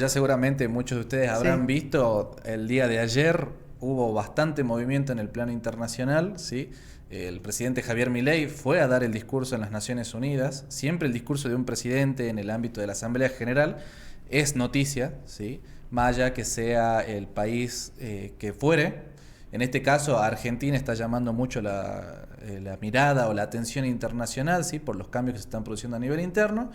ya seguramente muchos de ustedes habrán Sí, visto, el día de ayer hubo bastante movimiento en el plano internacional, ¿sí? El presidente Javier Milei fue a dar el discurso en las Naciones Unidas. Siempre el discurso de un presidente en el ámbito de la Asamblea General es noticia, ¿sí? Más allá que sea el país que fuere. En este caso, Argentina está llamando mucho la mirada o la atención internacional, ¿sí? Por los cambios que se están produciendo a nivel interno.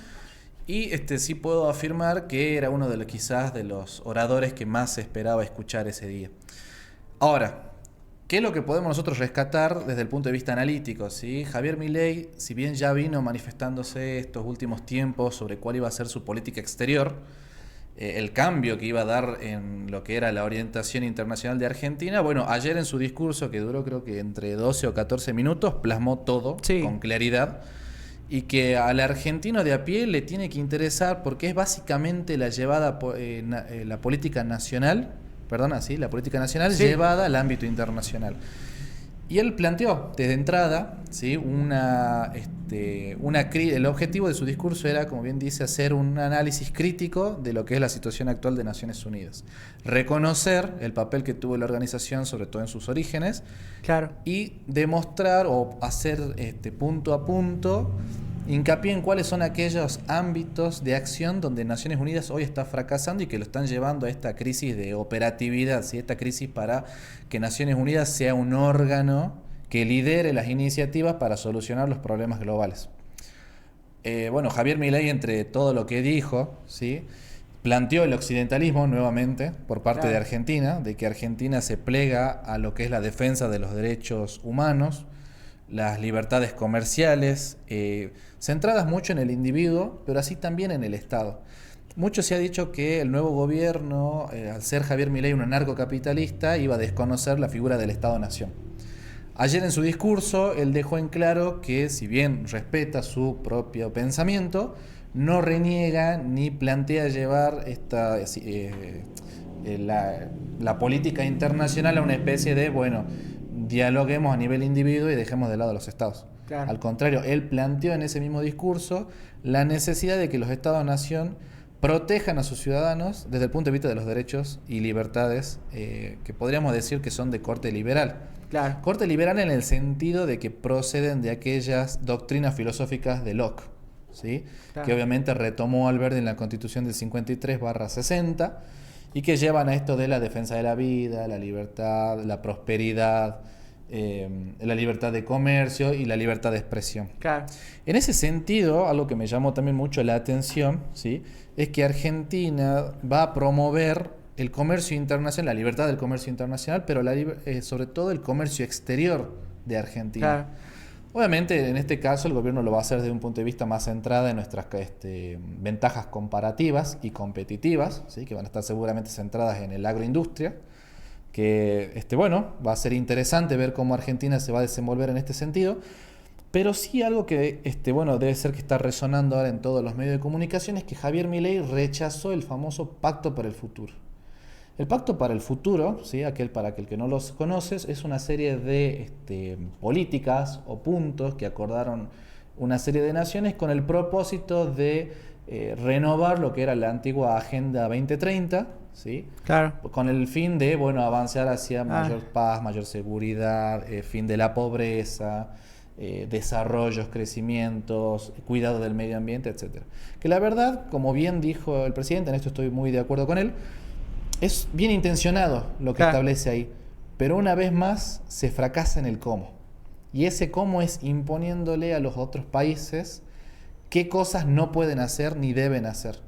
Y sí puedo afirmar que era uno de los, quizás de los oradores que más se esperaba escuchar ese día. Ahora, ¿qué es lo que podemos nosotros rescatar desde el punto de vista analítico? ¿Sí? Javier Milei, si bien ya vino manifestándose estos últimos tiempos sobre cuál iba a ser su política exterior, el cambio que iba a dar en lo que era la orientación internacional de Argentina, bueno, ayer en su discurso, que duró creo que entre 12 o 14 minutos, plasmó todo sí, con claridad y que al argentino de a pie le tiene que interesar porque es básicamente la llevada, la política nacional, perdona, sí, la política nacional sí, llevada al ámbito internacional. Y él planteó desde entrada, ¿sí? El objetivo de su discurso era, como bien dice, hacer un análisis crítico de lo que es la situación actual de Naciones Unidas. Reconocer el papel que tuvo la organización, sobre todo en sus orígenes, claro. y demostrar o hacer punto a punto hincapié en cuáles son aquellos ámbitos de acción donde Naciones Unidas hoy está fracasando y que lo están llevando a esta crisis de operatividad, ¿sí? Esta crisis para que Naciones Unidas sea un órgano que lidere las iniciativas para solucionar los problemas globales. Bueno, Javier Milei, entre todo lo que dijo, ¿sí? Planteó el occidentalismo nuevamente por parte de Claro. Argentina, de que Argentina se plega a lo que es la defensa de los derechos humanos, las libertades comerciales, centradas mucho en el individuo, pero así también en el Estado. Mucho se ha dicho que el nuevo gobierno, al ser Javier Milei un anarcocapitalista, iba a desconocer la figura del Estado-Nación. Ayer en su discurso él dejó en claro que si bien respeta su propio pensamiento, no reniega ni plantea llevar la política internacional a una especie de, bueno, dialoguemos a nivel individuo y dejemos de lado a los estados. Claro. Al contrario, él planteó en ese mismo discurso la necesidad de que los estados-nación protejan a sus ciudadanos desde el punto de vista de los derechos y libertades que podríamos decir que son de corte liberal. Claro. Corte liberal en el sentido de que proceden de aquellas doctrinas filosóficas de Locke, ¿sí? Claro. Que obviamente retomó Alberti en la Constitución del 53/60 y que llevan a esto de la defensa de la vida, la libertad, la prosperidad, la libertad de comercio y la libertad de expresión. Claro. En ese sentido, algo que me llamó también mucho la atención, ¿sí? Es que Argentina va a promover el comercio internacional, la libertad del comercio internacional, pero sobre todo el comercio exterior de Argentina. Claro. Obviamente, en este caso, el gobierno lo va a hacer desde un punto de vista más centrado en nuestras ventajas comparativas y competitivas, ¿sí? Que van a estar seguramente centradas en el agroindustria, que bueno, va a ser interesante ver cómo Argentina se va a desenvolver en este sentido. Pero sí algo que bueno, debe ser que está resonando ahora en todos los medios de comunicación es que Javier Milei rechazó el famoso Pacto para el Futuro. El Pacto para el Futuro, ¿sí? Para aquel que no los conoces, es una serie de políticas o puntos que acordaron una serie de naciones con el propósito de renovar lo que era la antigua Agenda 2030, ¿sí? Claro. Con el fin de, bueno, avanzar hacia mayor paz, mayor seguridad, fin de la pobreza, desarrollos, crecimientos, cuidado del medio ambiente, etc. Que la verdad, como bien dijo el presidente, en esto estoy muy de acuerdo con él, es bien intencionado lo que establece ahí, pero una vez más se fracasa en el cómo. Y ese cómo es imponiéndole a los otros países qué cosas no pueden hacer ni deben hacer.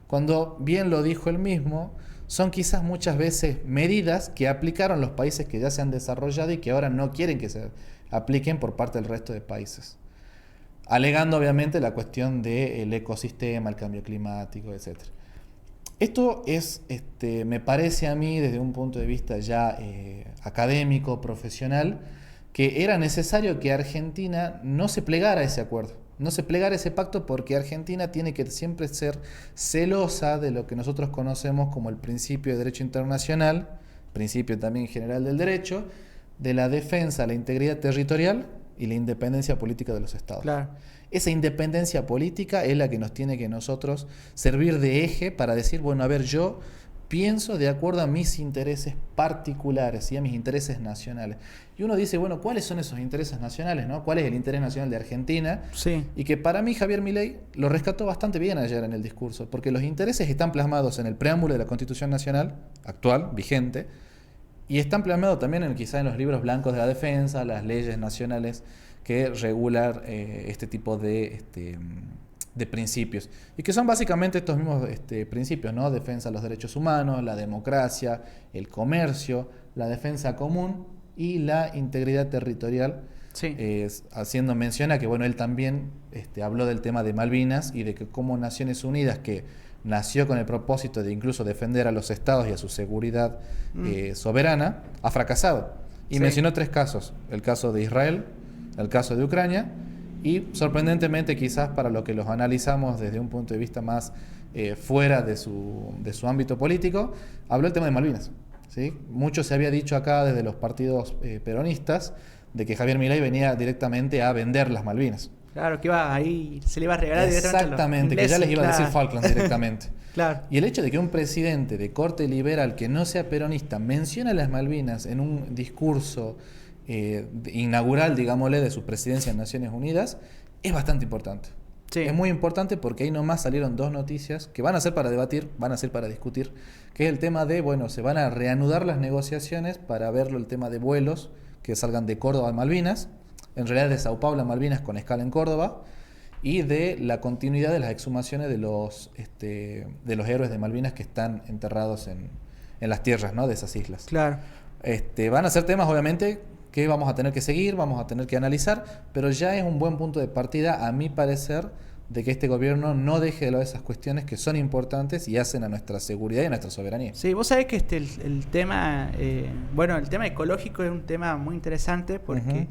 Cuando bien lo dijo él mismo, son quizás muchas veces medidas que aplicaron los países que ya se han desarrollado y que ahora no quieren que se apliquen por parte del resto de países. Alegando obviamente la cuestión del ecosistema, el cambio climático, etc. Esto es, me parece a mí, desde un punto de vista ya académico, profesional, que era necesario que Argentina no se plegara a ese acuerdo, no se plegara a ese pacto, porque Argentina tiene que siempre ser celosa de lo que nosotros conocemos como el principio de derecho internacional, principio también general del derecho, de la defensa, la integridad territorial y la independencia política de los estados. Claro. Esa independencia política es la que nos tiene que nosotros servir de eje para decir, bueno, a ver, yo pienso de acuerdo a mis intereses particulares y a mis intereses nacionales. Y uno dice, bueno, ¿cuáles son esos intereses nacionales, no? ¿Cuál es el interés nacional de Argentina? Sí. Y que para mí Javier Milei lo rescató bastante bien ayer en el discurso, porque los intereses están plasmados en el preámbulo de la Constitución Nacional actual, vigente, y están plasmados también quizá en los libros blancos de la defensa, las leyes nacionales que regulan este tipo de principios. Y que son básicamente estos mismos principios, ¿no? Defensa de los derechos humanos, la democracia, el comercio, la defensa común y la integridad territorial. Sí. Haciendo mención a que, bueno, él también habló del tema de Malvinas y de que como Naciones Unidas, que nació con el propósito de incluso defender a los estados y a su seguridad soberana, ha fracasado. Y mencionó 3 casos: el caso de Israel, el caso de Ucrania y, sorprendentemente, quizás para lo que los analizamos desde un punto de vista más fuera de su ámbito político, habló el tema de Malvinas, ¿sí? Mucho se había dicho acá desde los partidos peronistas de que Javier Milei venía directamente a vender las Malvinas. Claro, que iba ahí, se le iba a regalar directamente a los Exactamente, ingleses, que ya les iba claro. a decir Falkland directamente. Claro. Y el hecho de que un presidente de corte liberal que no sea peronista mencione las Malvinas en un discurso inaugural, digámosle, de su presidencia en Naciones Unidas, es bastante importante. Sí. Es muy importante porque ahí nomás salieron 2 noticias que van a ser para debatir, van a ser para discutir, que es el tema de, bueno, se van a reanudar las negociaciones para verlo, el tema de vuelos que salgan de Córdoba a Malvinas, en realidad de Sao Paulo a Malvinas con escala en Córdoba, y de la continuidad de las exhumaciones de los héroes de Malvinas que están enterrados en las tierras, ¿no?, de esas islas. Claro. Van a ser temas, obviamente, que vamos a tener que seguir, vamos a tener que analizar, pero ya es un buen punto de partida, a mi parecer, de que este gobierno no deje de lado esas cuestiones que son importantes y hacen a nuestra seguridad y a nuestra soberanía. Sí, vos sabés que el tema, el tema ecológico es un tema muy interesante porque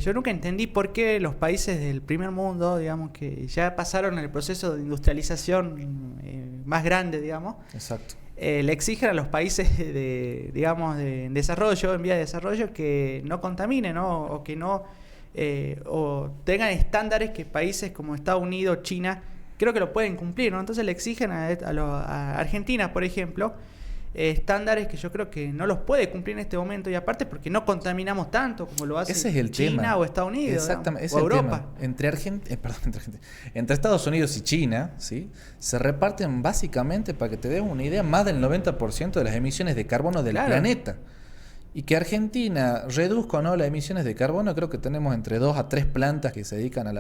yo nunca entendí por qué los países del primer mundo, digamos, que ya pasaron el proceso de industrialización más grande, digamos. Exacto. Le exigen a los países de desarrollo, en vía de desarrollo, que no contaminen, ¿no? O que no o tengan estándares que países como Estados Unidos, China, creo que lo pueden cumplir, ¿no? Entonces le exigen a Argentina, por ejemplo, estándares que yo creo que no los puede cumplir en este momento, y aparte porque no contaminamos tanto como lo hace China tema. O Estados Unidos. Exactamente, o Europa. Entre Estados Unidos y China, ¿sí?, se reparten básicamente, para que te des una idea, más del 90% de las emisiones de carbono del planeta. Y que Argentina reduzca o no las emisiones de carbono, creo que tenemos entre 2 a 3 plantas que se dedican a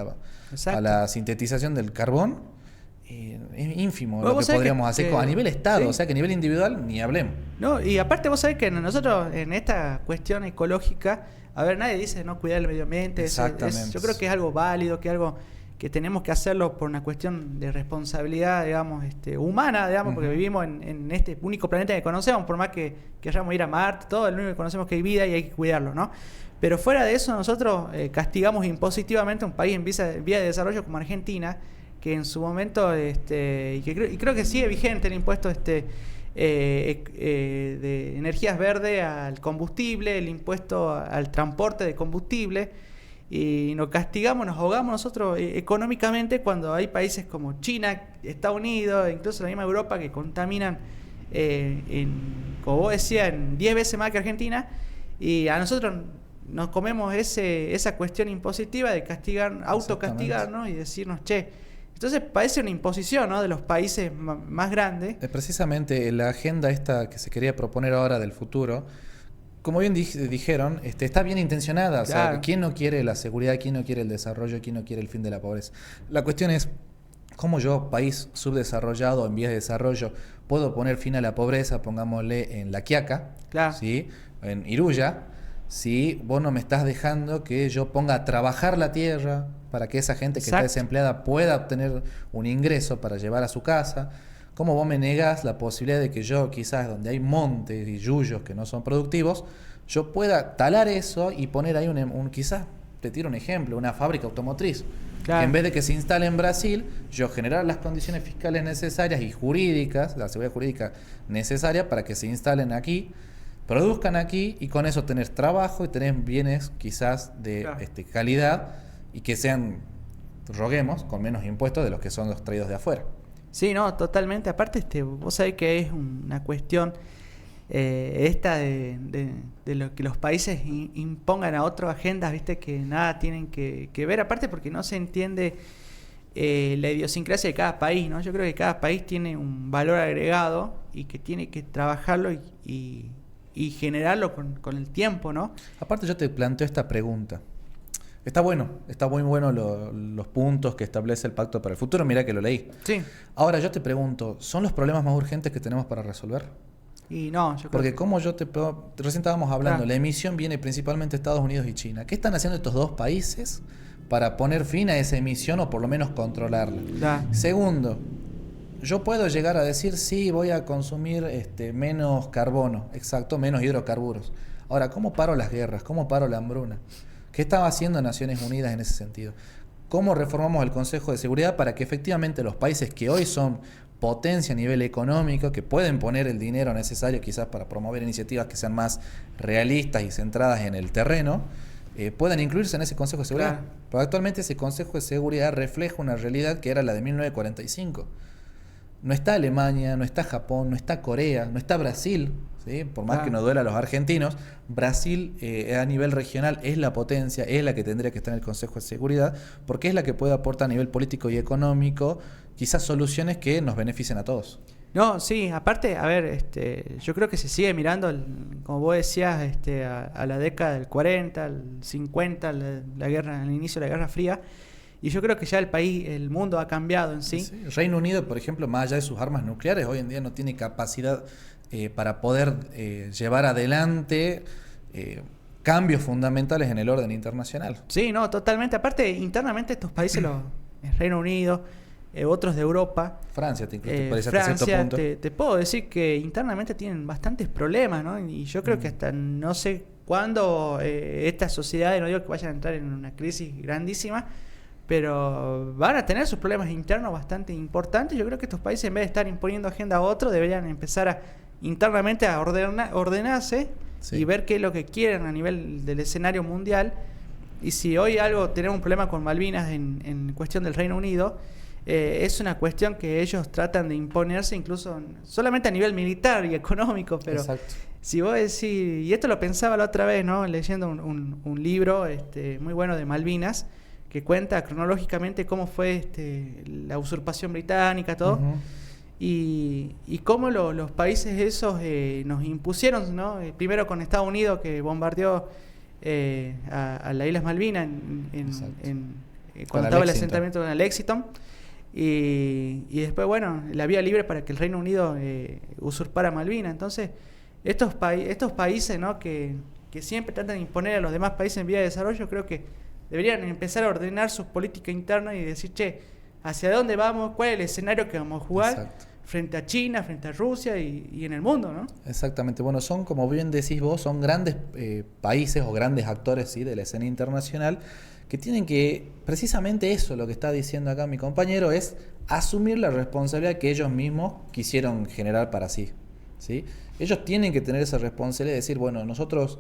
la sintetización del carbón. Es ínfimo lo que podríamos hacer a nivel Estado, ¿sí? O sea que a nivel individual ni hablemos. No, y aparte vos sabés que nosotros en esta cuestión ecológica, a ver, nadie dice no cuidar el medio ambiente. Exactamente. Yo creo que es algo válido, que es algo que tenemos que hacerlo por una cuestión de responsabilidad, digamos, humana, digamos, porque vivimos en este único planeta que conocemos, por más que queramos ir a Marte, todo, el único que conocemos que hay vida y hay que cuidarlo, ¿no? Pero fuera de eso, nosotros castigamos impositivamente a un país en vía de desarrollo como Argentina, que en su momento, y creo que sigue vigente el impuesto de energías verdes al combustible, el impuesto al transporte de combustible, y nos castigamos, nos ahogamos nosotros económicamente cuando hay países como China, Estados Unidos, incluso la misma Europa, que contaminan, como vos decías, en 10 veces más que Argentina, y a nosotros nos comemos esa cuestión impositiva de autocastigarnos y decirnos, che. Entonces parece una imposición, ¿no?, de los países más grandes. Precisamente la agenda esta que se quería proponer ahora del futuro, como bien dijeron, está bien intencionada. Claro. O sea, ¿quién no quiere la seguridad? ¿Quién no quiere el desarrollo? ¿Quién no quiere el fin de la pobreza? La cuestión es, ¿cómo yo, país subdesarrollado, en vías de desarrollo, puedo poner fin a la pobreza, pongámosle en La Quiaca, claro, ¿sí?, en Iruya, si vos no me estás dejando que yo ponga a trabajar la tierra para que esa gente que está desempleada pueda obtener un ingreso para llevar a su casa? ¿Cómo vos me negás la posibilidad de que yo, quizás donde hay montes y yuyos que no son productivos, yo pueda talar eso y poner ahí quizás, te tiro un ejemplo, una fábrica automotriz? Claro. Que en vez de que se instale en Brasil, yo generar las condiciones fiscales necesarias y jurídicas, la seguridad jurídica necesaria para que se instalen aquí, produzcan aquí y con eso tenés trabajo y tenés bienes quizás de calidad y que sean, roguemos, con menos impuestos de los que son los traídos de afuera. Sí, no, totalmente. Aparte, vos sabés que es una cuestión esta de lo que los países impongan a otras agendas, viste, que nada tienen que ver, aparte porque no se entiende la idiosincrasia de cada país, ¿no? Yo creo que cada país tiene un valor agregado y que tiene que trabajarlo y generarlo con el tiempo, ¿no? Aparte yo te planteo esta pregunta. Está muy bueno los puntos que establece el Pacto para el Futuro, mirá que lo leí. Sí. Ahora yo te pregunto, ¿son los problemas más urgentes que tenemos para resolver? Y no, yo Porque creo como recién estábamos hablando, la emisión viene principalmente de Estados Unidos y China. ¿Qué están haciendo estos dos países para poner fin a esa emisión o por lo menos controlarla? Segundo, yo puedo llegar a decir, sí, voy a consumir menos carbono, exacto, menos hidrocarburos. Ahora, ¿cómo paro las guerras? ¿Cómo paro la hambruna? ¿Qué estaba haciendo Naciones Unidas en ese sentido? ¿Cómo reformamos el Consejo de Seguridad para que efectivamente los países que hoy son potencia a nivel económico, que pueden poner el dinero necesario quizás para promover iniciativas que sean más realistas y centradas en el terreno, puedan incluirse en ese Consejo de Seguridad? Claro. Porque actualmente ese Consejo de Seguridad refleja una realidad que era la de 1945. No está Alemania, no está Japón, no está Corea, no está Brasil, ¿sí? Por más que nos duela a los argentinos, Brasil a nivel regional es la potencia, es la que tendría que estar en el Consejo de Seguridad, porque es la que puede aportar a nivel político y económico quizás soluciones que nos beneficien a todos. No, sí, aparte, a ver, yo creo que se sigue mirando, como vos decías, a la década del 40, al 50, la guerra, el inicio de la Guerra Fría, y yo creo que ya el mundo ha cambiado en sí. Sí. El Reino Unido, por ejemplo, más allá de sus armas nucleares, hoy en día no tiene capacidad para poder llevar adelante cambios fundamentales en el orden internacional. Sí, no, totalmente. Aparte, internamente estos países, el Reino Unido, otros de Europa, Francia, te parece Francia, hasta cierto punto. Te puedo decir que internamente tienen bastantes problemas, ¿no? Y yo creo que hasta no sé cuándo estas sociedades, no digo que vayan a entrar en una crisis grandísima, pero van a tener sus problemas internos bastante importantes. Yo creo que estos países, en vez de estar imponiendo agenda a otro, deberían empezar internamente a ordenarse, sí, y ver qué es lo que quieren a nivel del escenario mundial. Y si hoy tenemos un problema con Malvinas en cuestión del Reino Unido, es una cuestión que ellos tratan de imponerse incluso solamente a nivel militar y económico, pero exacto, si vos decís, y esto lo pensaba la otra vez, ¿no? Leyendo un libro muy bueno de Malvinas, que cuenta cronológicamente cómo fue la usurpación británica, todo, y cómo los países esos nos impusieron, ¿no? Primero con Estados Unidos, que bombardeó a las Islas Malvinas cuando estaba el asentamiento en el Lexington, y después, bueno, la vía libre para que el Reino Unido usurpara Malvinas. Entonces, estos países, ¿no? que siempre tratan de imponer a los demás países en vía de desarrollo, creo que deberían empezar a ordenar su política interna y decir, che, ¿hacia dónde vamos? ¿Cuál es el escenario que vamos a jugar? Exacto. Frente a China, frente a Rusia y en el mundo, ¿no? Exactamente. Bueno, son, como bien decís vos, son grandes países o grandes actores, ¿sí?, de la escena internacional, que tienen que, precisamente eso, lo que está diciendo acá mi compañero, es asumir la responsabilidad que ellos mismos quisieron generar para sí, ¿sí? Ellos tienen que tener esa responsabilidad de decir, bueno, nosotros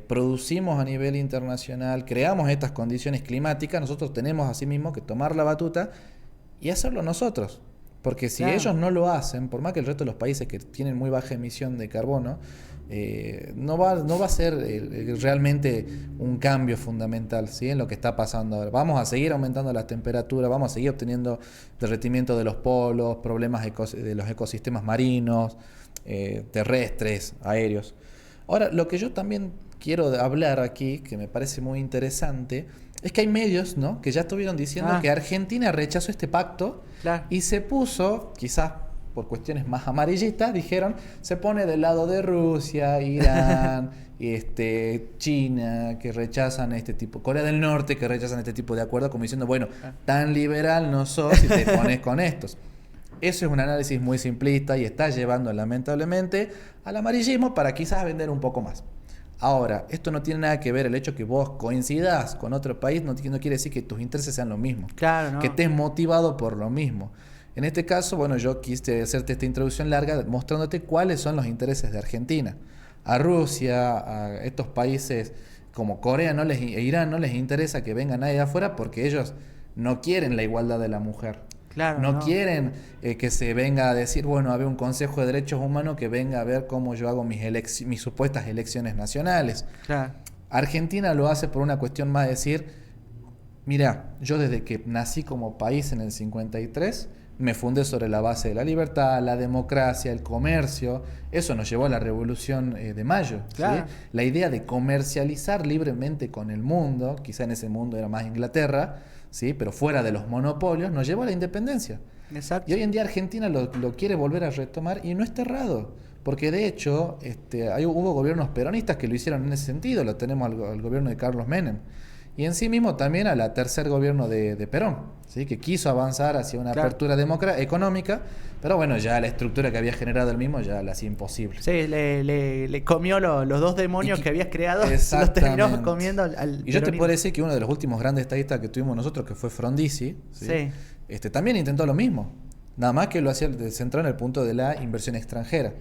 producimos a nivel internacional, creamos estas condiciones climáticas, nosotros tenemos asimismo que tomar la batuta y hacerlo nosotros. Porque si ellos no lo hacen, por más que el resto de los países que tienen muy baja emisión de carbono, no va a ser realmente un cambio fundamental, ¿sí?, en lo que está pasando ahora. Vamos a seguir aumentando las temperaturas, vamos a seguir obteniendo derretimiento de los polos, problemas de los ecosistemas marinos, terrestres, aéreos. Ahora, lo que yo también quiero hablar aquí, que me parece muy interesante, es que hay medios, ¿no?, que ya estuvieron diciendo que Argentina rechazó este pacto y se puso, quizás por cuestiones más amarillistas, dijeron, se pone del lado de Rusia, Irán, China, que rechazan este tipo, Corea del Norte, que rechazan este tipo de acuerdos, como diciendo, bueno, tan liberal no sos si te pones con estos. Eso es un análisis muy simplista y está llevando lamentablemente al amarillismo para quizás vender un poco más. Ahora, esto no tiene nada que ver, el hecho que vos coincidas con otro país no quiere decir que tus intereses sean los mismos. Claro, no. Que estés motivado por lo mismo. En este caso, bueno, yo quise hacerte esta introducción larga mostrándote cuáles son los intereses de Argentina. a Rusia, a estos países como Corea e Irán no les interesa que venga nadie de afuera porque ellos no quieren la igualdad de la mujer. Claro, no quieren que se venga a decir, bueno, había un Consejo de Derechos Humanos que venga a ver cómo yo hago mis supuestas elecciones nacionales. Claro. Argentina lo hace por una cuestión más de decir, mira, yo desde que nací como país en el 53, me fundé sobre la base de la libertad, la democracia, el comercio. Eso nos llevó a la Revolución de Mayo. Claro. ¿Sí? La idea de comercializar libremente con el mundo, quizá en ese mundo era más Inglaterra, ¿sí? Pero fuera de los monopolios, nos llevó a la independencia. Exacto. Y hoy en día Argentina lo quiere volver a retomar y no está errado. Porque de hecho hubo gobiernos peronistas que lo hicieron en ese sentido. Lo tenemos al gobierno de Carlos Menem. Y en sí mismo también a la tercer gobierno de Perón, ¿sí? Que quiso avanzar hacia una apertura económica, pero bueno, ya la estructura que había generado el mismo ya la hacía imposible. Sí, le comió los dos demonios que habías creado, los terminó comiendo al Y yo te puedo decir que uno de los últimos grandes estadistas que tuvimos nosotros, que fue Frondizi, ¿sí? También intentó lo mismo, nada más que lo hacía centrado en el punto de la inversión extranjera.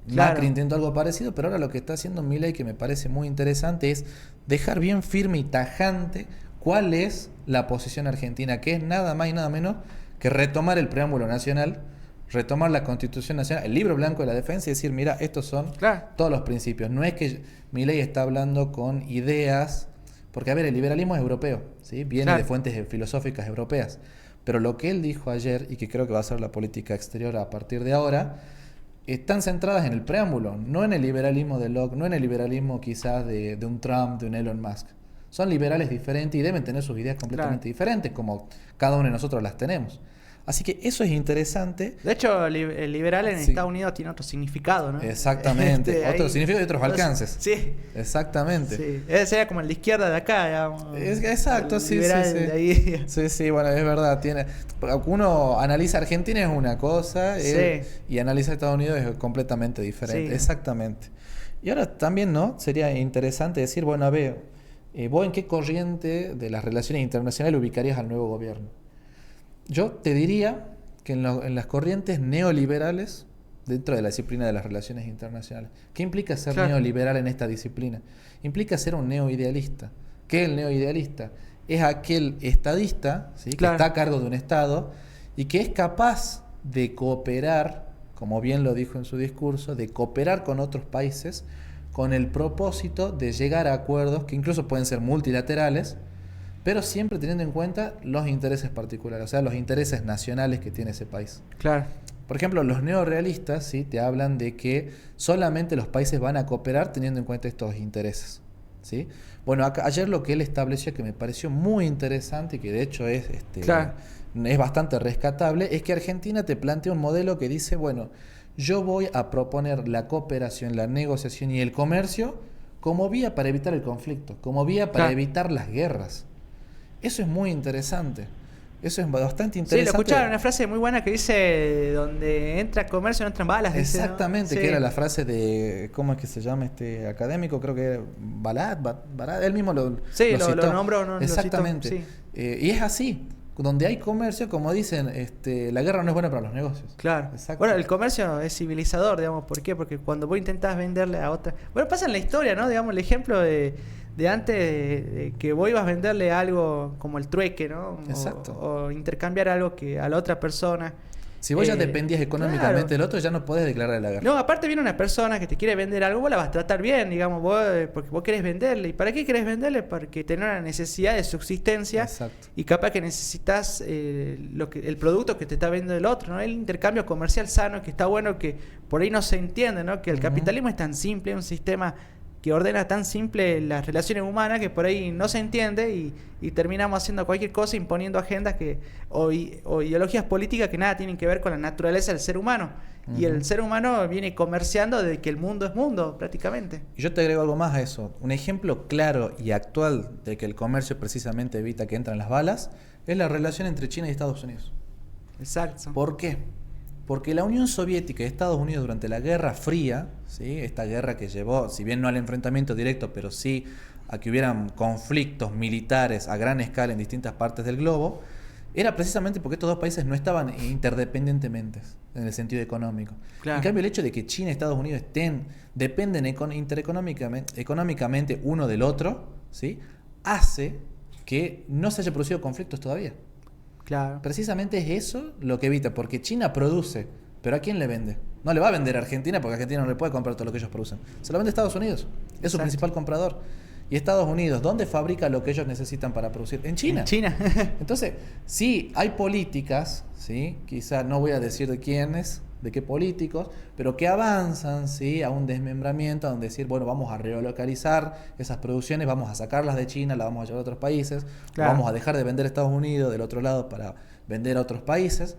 Claro. Macri intentó algo parecido, pero ahora lo que está haciendo Milei, que me parece muy interesante, es dejar bien firme y tajante cuál es la posición argentina, que es nada más y nada menos que retomar el preámbulo nacional, retomar la Constitución Nacional, el libro blanco de la defensa y decir, mira, estos son todos los principios. No es que Milei está hablando con ideas, porque a ver, el liberalismo es europeo, ¿sí? Viene de fuentes filosóficas europeas, pero lo que él dijo ayer, y que creo que va a ser la política exterior a partir de ahora, están centradas en el preámbulo, no en el liberalismo de Locke, no en el liberalismo quizás de un Trump, de un Elon Musk. Son liberales diferentes y deben tener sus ideas completamente diferentes, como cada uno de nosotros las tenemos. Así que eso es interesante. De hecho, el liberal en Estados Unidos tiene otro significado, ¿no? Exactamente, otro significado y otros alcances. Sí. Exactamente. Sí. Ese sería como el de izquierda de acá, digamos. Exacto, sí. De ahí. Sí, bueno, es verdad. Uno analiza Argentina es una cosa y analiza Estados Unidos es completamente diferente. Sí. Exactamente. Y ahora también, ¿no? Sería interesante decir, bueno, a ver, ¿vos en qué corriente de las relaciones internacionales ubicarías al nuevo gobierno? Yo te diría que en las corrientes neoliberales, dentro de la disciplina de las relaciones internacionales, ¿qué implica ser neoliberal en esta disciplina? Implica ser un neoidealista. ¿Qué es el neoidealista? Es aquel estadista, ¿sí? Que está a cargo de un Estado y que es capaz de cooperar, como bien lo dijo en su discurso, de cooperar con otros países con el propósito de llegar a acuerdos que incluso pueden ser multilaterales, pero siempre teniendo en cuenta los intereses particulares, o sea, los intereses nacionales que tiene ese país. Claro. Por ejemplo, los neorrealistas, ¿sí? Te hablan de que solamente los países van a cooperar teniendo en cuenta estos intereses, ¿sí? Bueno, ayer lo que él estableció, que me pareció muy interesante y que de hecho es bastante rescatable, es que Argentina te plantea un modelo que dice, bueno, yo voy a proponer la cooperación, la negociación y el comercio como vía para evitar el conflicto, como vía para evitar las guerras. Eso es muy interesante. Eso es bastante interesante. Sí, lo escucharon, una frase muy buena que dice, donde entra comercio no entran balas. Exactamente, dice, ¿no? Que era la frase de, ¿cómo es que se llama este académico? Creo que era Balad, él mismo lo citó. Lo nombró. No, exactamente. Lo citó, y es así, donde hay comercio, como dicen, la guerra no es buena para los negocios. Claro. Bueno, el comercio es civilizador, digamos. ¿Por qué? Porque cuando vos intentás venderle a otra... Bueno, pasa en la historia, ¿no? Digamos, el ejemplo de antes de que vos ibas a venderle algo como el trueque, ¿no? Exacto. O intercambiar algo que a la otra persona. Si vos ya dependías económicamente del otro, ya no podés declarar la guerra. No, aparte viene una persona que te quiere vender algo, vos la vas a tratar bien, digamos, porque vos querés venderle. ¿Y para qué querés venderle? Porque tenés una necesidad de subsistencia. Exacto. Y capaz que necesitas el producto que te está vendiendo el otro, ¿no? El intercambio comercial sano, que está bueno, que por ahí no se entiende, ¿no? Que el capitalismo es tan simple, un sistema que ordena tan simple las relaciones humanas que por ahí no se entiende y terminamos haciendo cualquier cosa, imponiendo agendas o ideologías políticas que nada tienen que ver con la naturaleza del ser humano. Y el ser humano viene comerciando desde que el mundo es mundo, prácticamente. Y yo te agrego algo más a eso. Un ejemplo claro y actual de que el comercio precisamente evita que entren las balas es la relación entre China y Estados Unidos. Exacto. ¿Por qué? Porque la Unión Soviética y Estados Unidos durante la Guerra Fría, ¿sí? Esta guerra que llevó, si bien no al enfrentamiento directo, pero sí a que hubieran conflictos militares a gran escala en distintas partes del globo, era precisamente porque estos dos países no estaban interdependientemente en el sentido económico. Claro. En cambio, el hecho de que China y Estados Unidos dependen intereconómicamente uno del otro, ¿sí? Hace que no se haya producido conflictos todavía. Claro. Precisamente es eso lo que evita, porque China produce, pero ¿a quién le vende? No le va a vender a Argentina, porque Argentina no le puede comprar todo lo que ellos producen. Se lo vende a Estados Unidos, es su principal comprador. Y Estados Unidos, ¿dónde fabrica lo que ellos necesitan para producir? En China. En China. Entonces, sí, hay políticas, ¿sí? Quizá no voy a decir de quiénes, de qué políticos, pero que avanzan, ¿sí? A un desmembramiento, a donde decir, bueno, vamos a relocalizar esas producciones, vamos a sacarlas de China, las vamos a llevar a otros países, Claro. vamos a dejar de vender a Estados Unidos del otro lado para vender a otros países,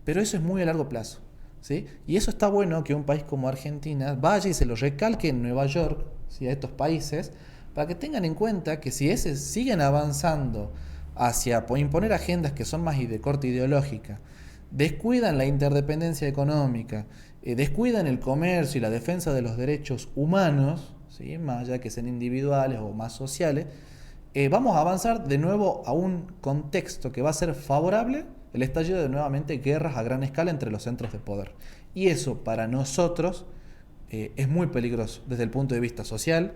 pero eso es muy a largo plazo, ¿sí? Y eso está bueno que un país como Argentina vaya y se lo recalque en Nueva York, ¿sí? A estos países, para que tengan en cuenta que si siguen avanzando hacia imponer agendas que son más de corte ideológica, descuidan la interdependencia económica, descuidan el comercio y la defensa de los derechos humanos, ¿sí? Más allá que sean individuales o más sociales, vamos a avanzar de nuevo a un contexto que va a ser favorable el estallido de nuevamente guerras a gran escala entre los centros de poder. Y eso para nosotros es muy peligroso desde el punto de vista social,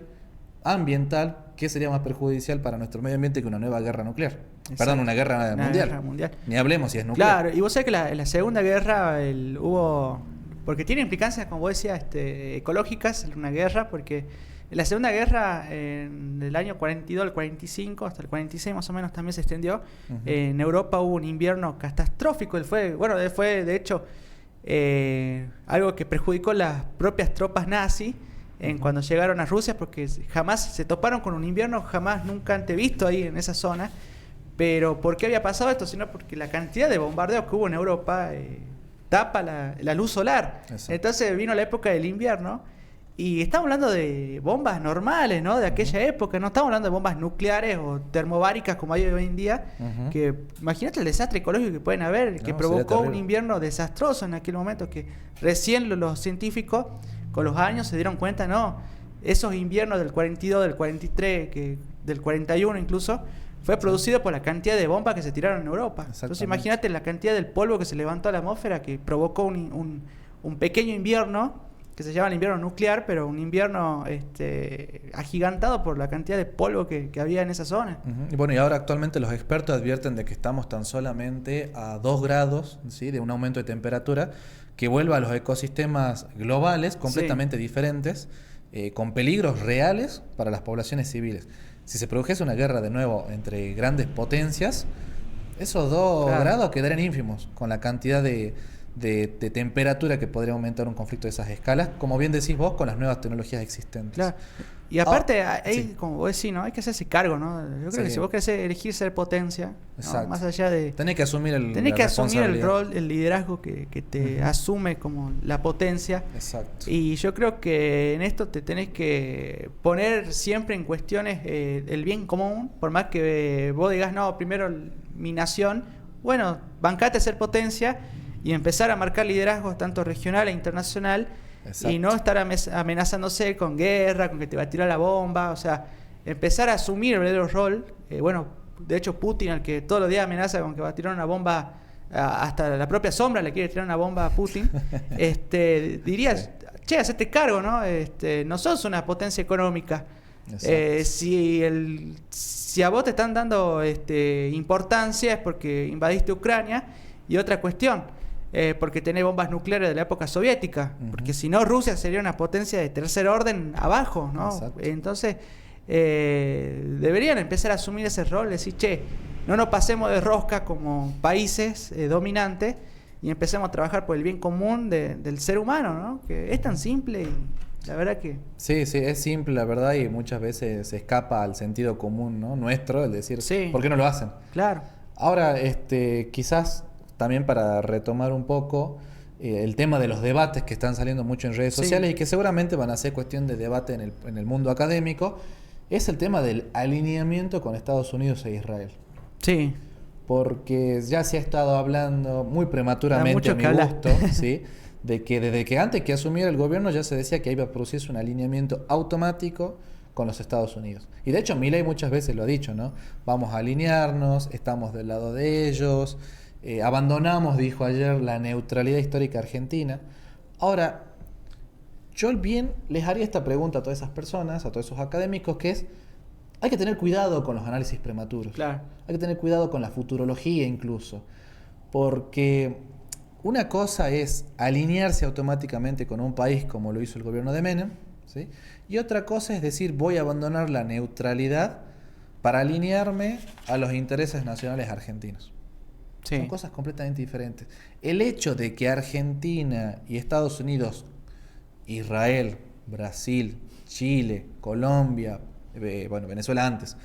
ambiental, que sería más perjudicial para nuestro medio ambiente que una nueva guerra nuclear. Exacto. Perdón, una guerra mundial. Ni hablemos si es nuclear. Claro, y vos sabés que en la Segunda Guerra hubo... Porque tiene implicancias, como vos decías, ecológicas, una guerra, porque en la Segunda Guerra, en el año 42 al 45, hasta el 46 más o menos también se extendió, en Europa hubo un invierno catastrófico. Fue de hecho, algo que perjudicó las propias tropas nazis cuando llegaron a Rusia, porque jamás se toparon con un invierno jamás nunca antes visto ahí en esa zona. Pero ¿por qué había pasado esto? Sino porque la cantidad de bombardeos que hubo en Europa tapa la luz solar. Exacto. Entonces vino la época del invierno y estamos hablando de bombas normales, ¿no? De aquella época. No estamos hablando de bombas nucleares o termobáricas como hay hoy en día. Que imagínate el desastre ecológico que pueden haber, que provocó un invierno desastroso en aquel momento, que recién los científicos con los años se dieron cuenta, no, esos inviernos del 42, del 43, del 41 incluso, fue producido por la cantidad de bombas que se tiraron en Europa. Entonces imagínate la cantidad del polvo que se levantó a la atmósfera, que provocó un pequeño invierno, que se llama el invierno nuclear, pero un invierno agigantado por la cantidad de polvo que había en esa zona. Y bueno, y ahora actualmente los expertos advierten de que estamos tan solamente a 2 grados, ¿sí? De un aumento de temperatura, que vuelva a los ecosistemas globales completamente diferentes, con peligros reales para las poblaciones civiles. Si se produjese una guerra de nuevo entre grandes potencias, esos 2 grados quedarían ínfimos con la cantidad de temperatura que podría aumentar un conflicto de esas escalas, como bien decís vos, con las nuevas tecnologías existentes. Claro. Y aparte, como vos decís, ¿no? Hay que hacerse cargo, ¿no? Yo creo que si vos querés elegir ser potencia, ¿no? Más allá de... Tenés que asumir el rol, el liderazgo que te asume como la potencia. Exacto. Y yo creo que en esto te tenés que poner siempre en cuestiones el bien común, por más que vos digas, no, primero mi nación, bueno, bancate a ser potencia y empezar a marcar liderazgos tanto regional e internacional. Exacto. Y no estar amenazándose con guerra, con que te va a tirar la bomba, o sea, empezar a asumir el verdadero rol. Bueno, de hecho Putin, al que todos los días amenaza con que va a tirar una bomba, hasta la propia sombra le quiere tirar una bomba a Putin, dirías, che, hacete cargo, ¿no? No sos una potencia económica. Si a vos te están dando importancia es porque invadiste Ucrania. Y otra cuestión, porque tenés bombas nucleares de la época soviética, porque si no Rusia sería una potencia de tercer orden abajo, ¿no? Exacto. Entonces deberían empezar a asumir ese rol, decir, che, no nos pasemos de rosca como países dominantes y empecemos a trabajar por el bien común del ser humano, ¿no? Que es tan simple y la verdad que... Sí, es simple la verdad, y muchas veces se escapa al sentido común, ¿no? Nuestro, el decir, ¿por qué no lo hacen? Claro. Ahora, quizás también para retomar un poco el tema de los debates que están saliendo mucho en redes sociales y que seguramente van a ser cuestión de debate en el mundo académico, es el tema del alineamiento con Estados Unidos e Israel. Sí. Porque ya se ha estado hablando muy prematuramente, a mi gusto, ¿sí? De que desde que antes que asumiera el gobierno ya se decía que iba a producirse un alineamiento automático con los Estados Unidos. Y de hecho Milei muchas veces lo ha dicho, ¿no? Vamos a alinearnos, estamos del lado de ellos, abandonamos, dijo ayer, la neutralidad histórica argentina. Ahora, yo bien les haría esta pregunta a todas esas personas, a todos esos académicos, que es, hay que tener cuidado con los análisis prematuros. Claro. Hay que tener cuidado con la futurología incluso, porque una cosa es alinearse automáticamente con un país como lo hizo el gobierno de Menem, ¿sí? Y otra cosa es decir, voy a abandonar la neutralidad para alinearme a los intereses nacionales argentinos. Sí. Son cosas completamente diferentes. El hecho de que Argentina y Estados Unidos, Israel, Brasil, Chile, Colombia, Venezuela antes,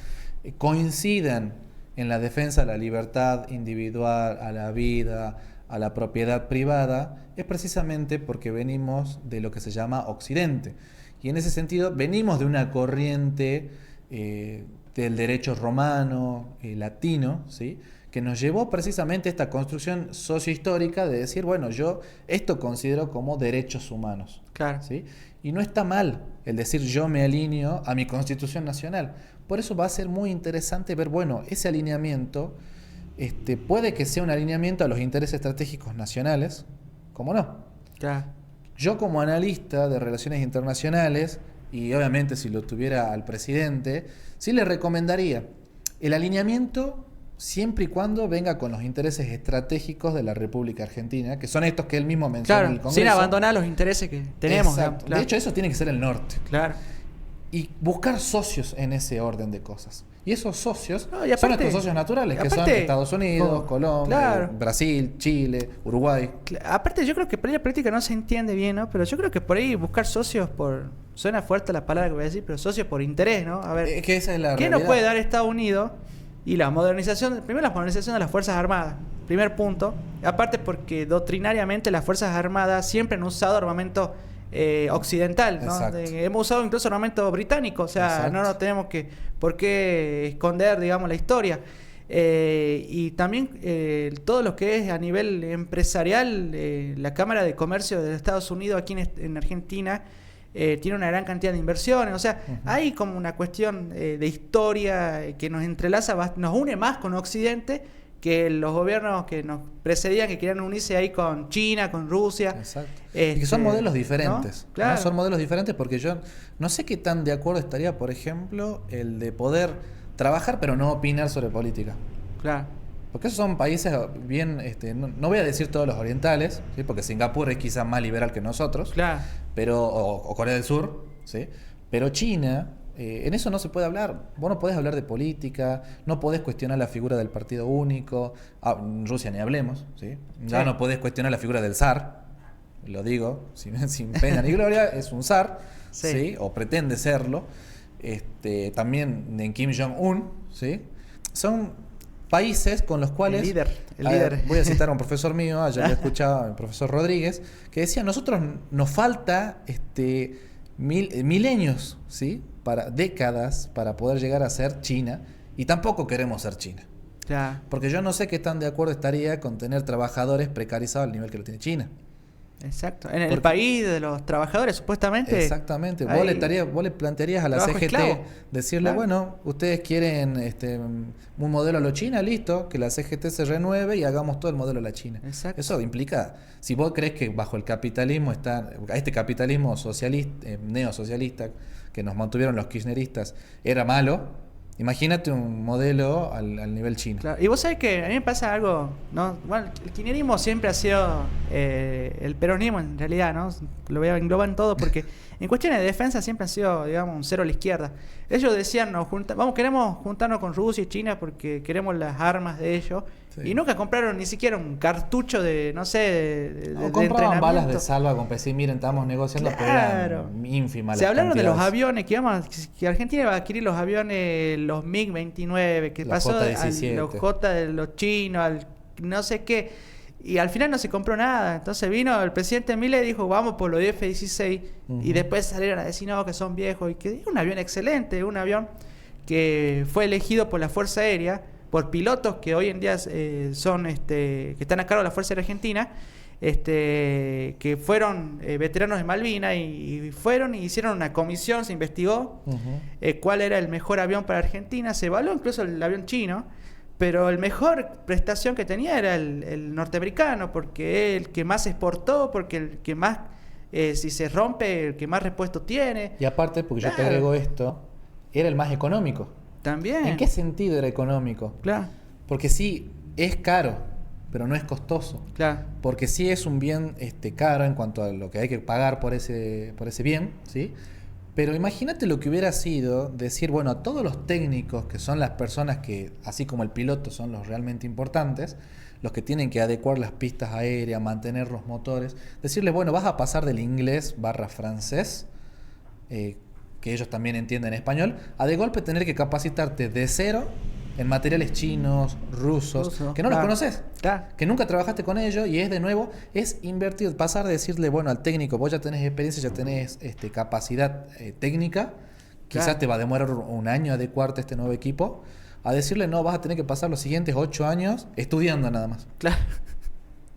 coincidan en la defensa de la libertad individual, a la vida, a la propiedad privada, es precisamente porque venimos de lo que se llama Occidente. Y en ese sentido venimos de una corriente del derecho romano, latino, ¿sí? Que nos llevó precisamente a esta construcción sociohistórica de decir, bueno, yo esto considero como derechos humanos. Claro. ¿Sí? Y no está mal el decir yo me alineo a mi Constitución Nacional. Por eso va a ser muy interesante ver, bueno, ese alineamiento puede que sea un alineamiento a los intereses estratégicos nacionales, ¿cómo no? Claro. Yo como analista de relaciones internacionales, y obviamente si lo tuviera al presidente, sí le recomendaría el alineamiento siempre y cuando venga con los intereses estratégicos de la República Argentina, que son estos que él mismo menciona en el Congreso. Sin abandonar los intereses que tenemos. Exacto. Claro. De hecho, eso tiene que ser el norte. Claro. Y buscar socios en ese orden de cosas. Y esos socios y aparte, son nuestros socios naturales, que son Estados Unidos, Colombia, Brasil, Chile, Uruguay. Aparte, yo creo que por ahí la política no se entiende bien, ¿no? Pero yo creo que por ahí buscar socios por... Suena fuerte la palabra que voy a decir, pero socios por interés, ¿no? A ver, que esa es la ¿qué realidad? nos puede dar Estados Unidos? Y la modernización, primero la modernización de las Fuerzas Armadas, primer punto. Aparte porque doctrinariamente las Fuerzas Armadas siempre han usado armamento occidental, ¿no? Hemos usado incluso armamento británico, o sea, no nos tenemos por qué esconder, digamos, la historia. Y también todo lo que es a nivel empresarial, la Cámara de Comercio de Estados Unidos aquí en Argentina tiene una gran cantidad de inversiones, o sea, hay como una cuestión de historia que nos entrelaza, nos une más con Occidente que los gobiernos que nos precedían, que querían unirse ahí con China, con Rusia. Exacto. Y que son modelos diferentes. ¿No? Claro. ¿No? Son modelos diferentes porque yo no sé qué tan de acuerdo estaría, por ejemplo, el de poder trabajar pero no opinar sobre política. Claro. Porque esos son países bien, no voy a decir todos los orientales, ¿sí? Porque Singapur es quizás más liberal que nosotros, claro. Pero o Corea del Sur, ¿sí? Pero China, en eso no se puede hablar. Vos no podés hablar de política, no podés cuestionar la figura del partido único, Rusia ni hablemos, ¿sí? Ya sí. No podés cuestionar la figura del zar, lo digo, sin pena ni gloria, es un zar, sí. ¿Sí? O pretende serlo. También en Kim Jong-un, ¿sí? Son países con los cuales... El líder. Voy a citar a un profesor mío, ayer lo escuchaba, el profesor Rodríguez, que decía, nosotros nos falta milenios, ¿sí? Décadas para poder llegar a ser China, y tampoco queremos ser China. Ya. Porque yo no sé qué tan de acuerdo estaría con tener trabajadores precarizados al nivel que lo tiene China. Exacto. En el país de los trabajadores, supuestamente. Exactamente. Vos le plantearías a la CGT esclavo. Decirle, claro. Bueno, ustedes quieren un modelo a lo China, listo, que la CGT se renueve y hagamos todo el modelo a la China. Exacto. Eso implica, si vos crees que bajo el capitalismo este capitalismo socialista, neosocialista que nos mantuvieron los kirchneristas, era malo, imagínate un modelo al nivel chino. Claro. Y vos sabés que a mí me pasa algo, ¿no? Bueno, el kirchnerismo siempre ha sido el peronismo en realidad, ¿no? Lo voy a englobar en todo porque en cuestiones de defensa siempre han sido, digamos, un cero a la izquierda. Ellos decían, queremos juntarnos con Rusia y China porque queremos las armas de ellos. Sí. Y nunca compraron ni siquiera un cartucho de, no sé, de compraban balas de salva con PC. Miren, estamos negociando, claro. Pero eran ínfimas. Se hablaron de los aviones, que Argentina va a adquirir los aviones, los MiG-29, que pasó a los J de los chinos, al no sé qué. Y al final no se compró nada. Entonces vino el presidente Milei y dijo, vamos por los F-16. Y después salieron a decir, no, que son viejos. Y que es un avión excelente, un avión que fue elegido por la Fuerza Aérea, por pilotos que hoy en día son que están a cargo de la Fuerza Aérea Argentina, que fueron veteranos de Malvinas y fueron y hicieron una comisión, se investigó cuál era el mejor avión para Argentina, se evaluó incluso el avión chino, pero el mejor prestación que tenía era el norteamericano, porque es el que más exportó, porque el que más, si se rompe, el que más repuesto tiene. Y aparte, porque yo te agrego esto, era el más económico. También. ¿En qué sentido era económico? Claro. Porque sí, es caro, pero no es costoso. Claro. Porque sí es un bien caro en cuanto a lo que hay que pagar por ese bien, ¿sí? Pero imagínate lo que hubiera sido decir, bueno, a todos los técnicos, que son las personas que, así como el piloto, son los realmente importantes, los que tienen que adecuar las pistas aéreas, mantener los motores, decirles, bueno, vas a pasar del inglés / francés, que ellos también entienden español, a de golpe tener que capacitarte de cero en materiales chinos, rusos, que no los conoces, que nunca trabajaste con ellos, y es de nuevo, es invertir, pasar de decirle, bueno, al técnico, vos ya tenés experiencia, ya tenés capacidad técnica, quizás te va a demorar un año adecuarte a este nuevo equipo, a decirle, no, vas a tener que pasar los siguientes 8 años estudiando nada más. Claro.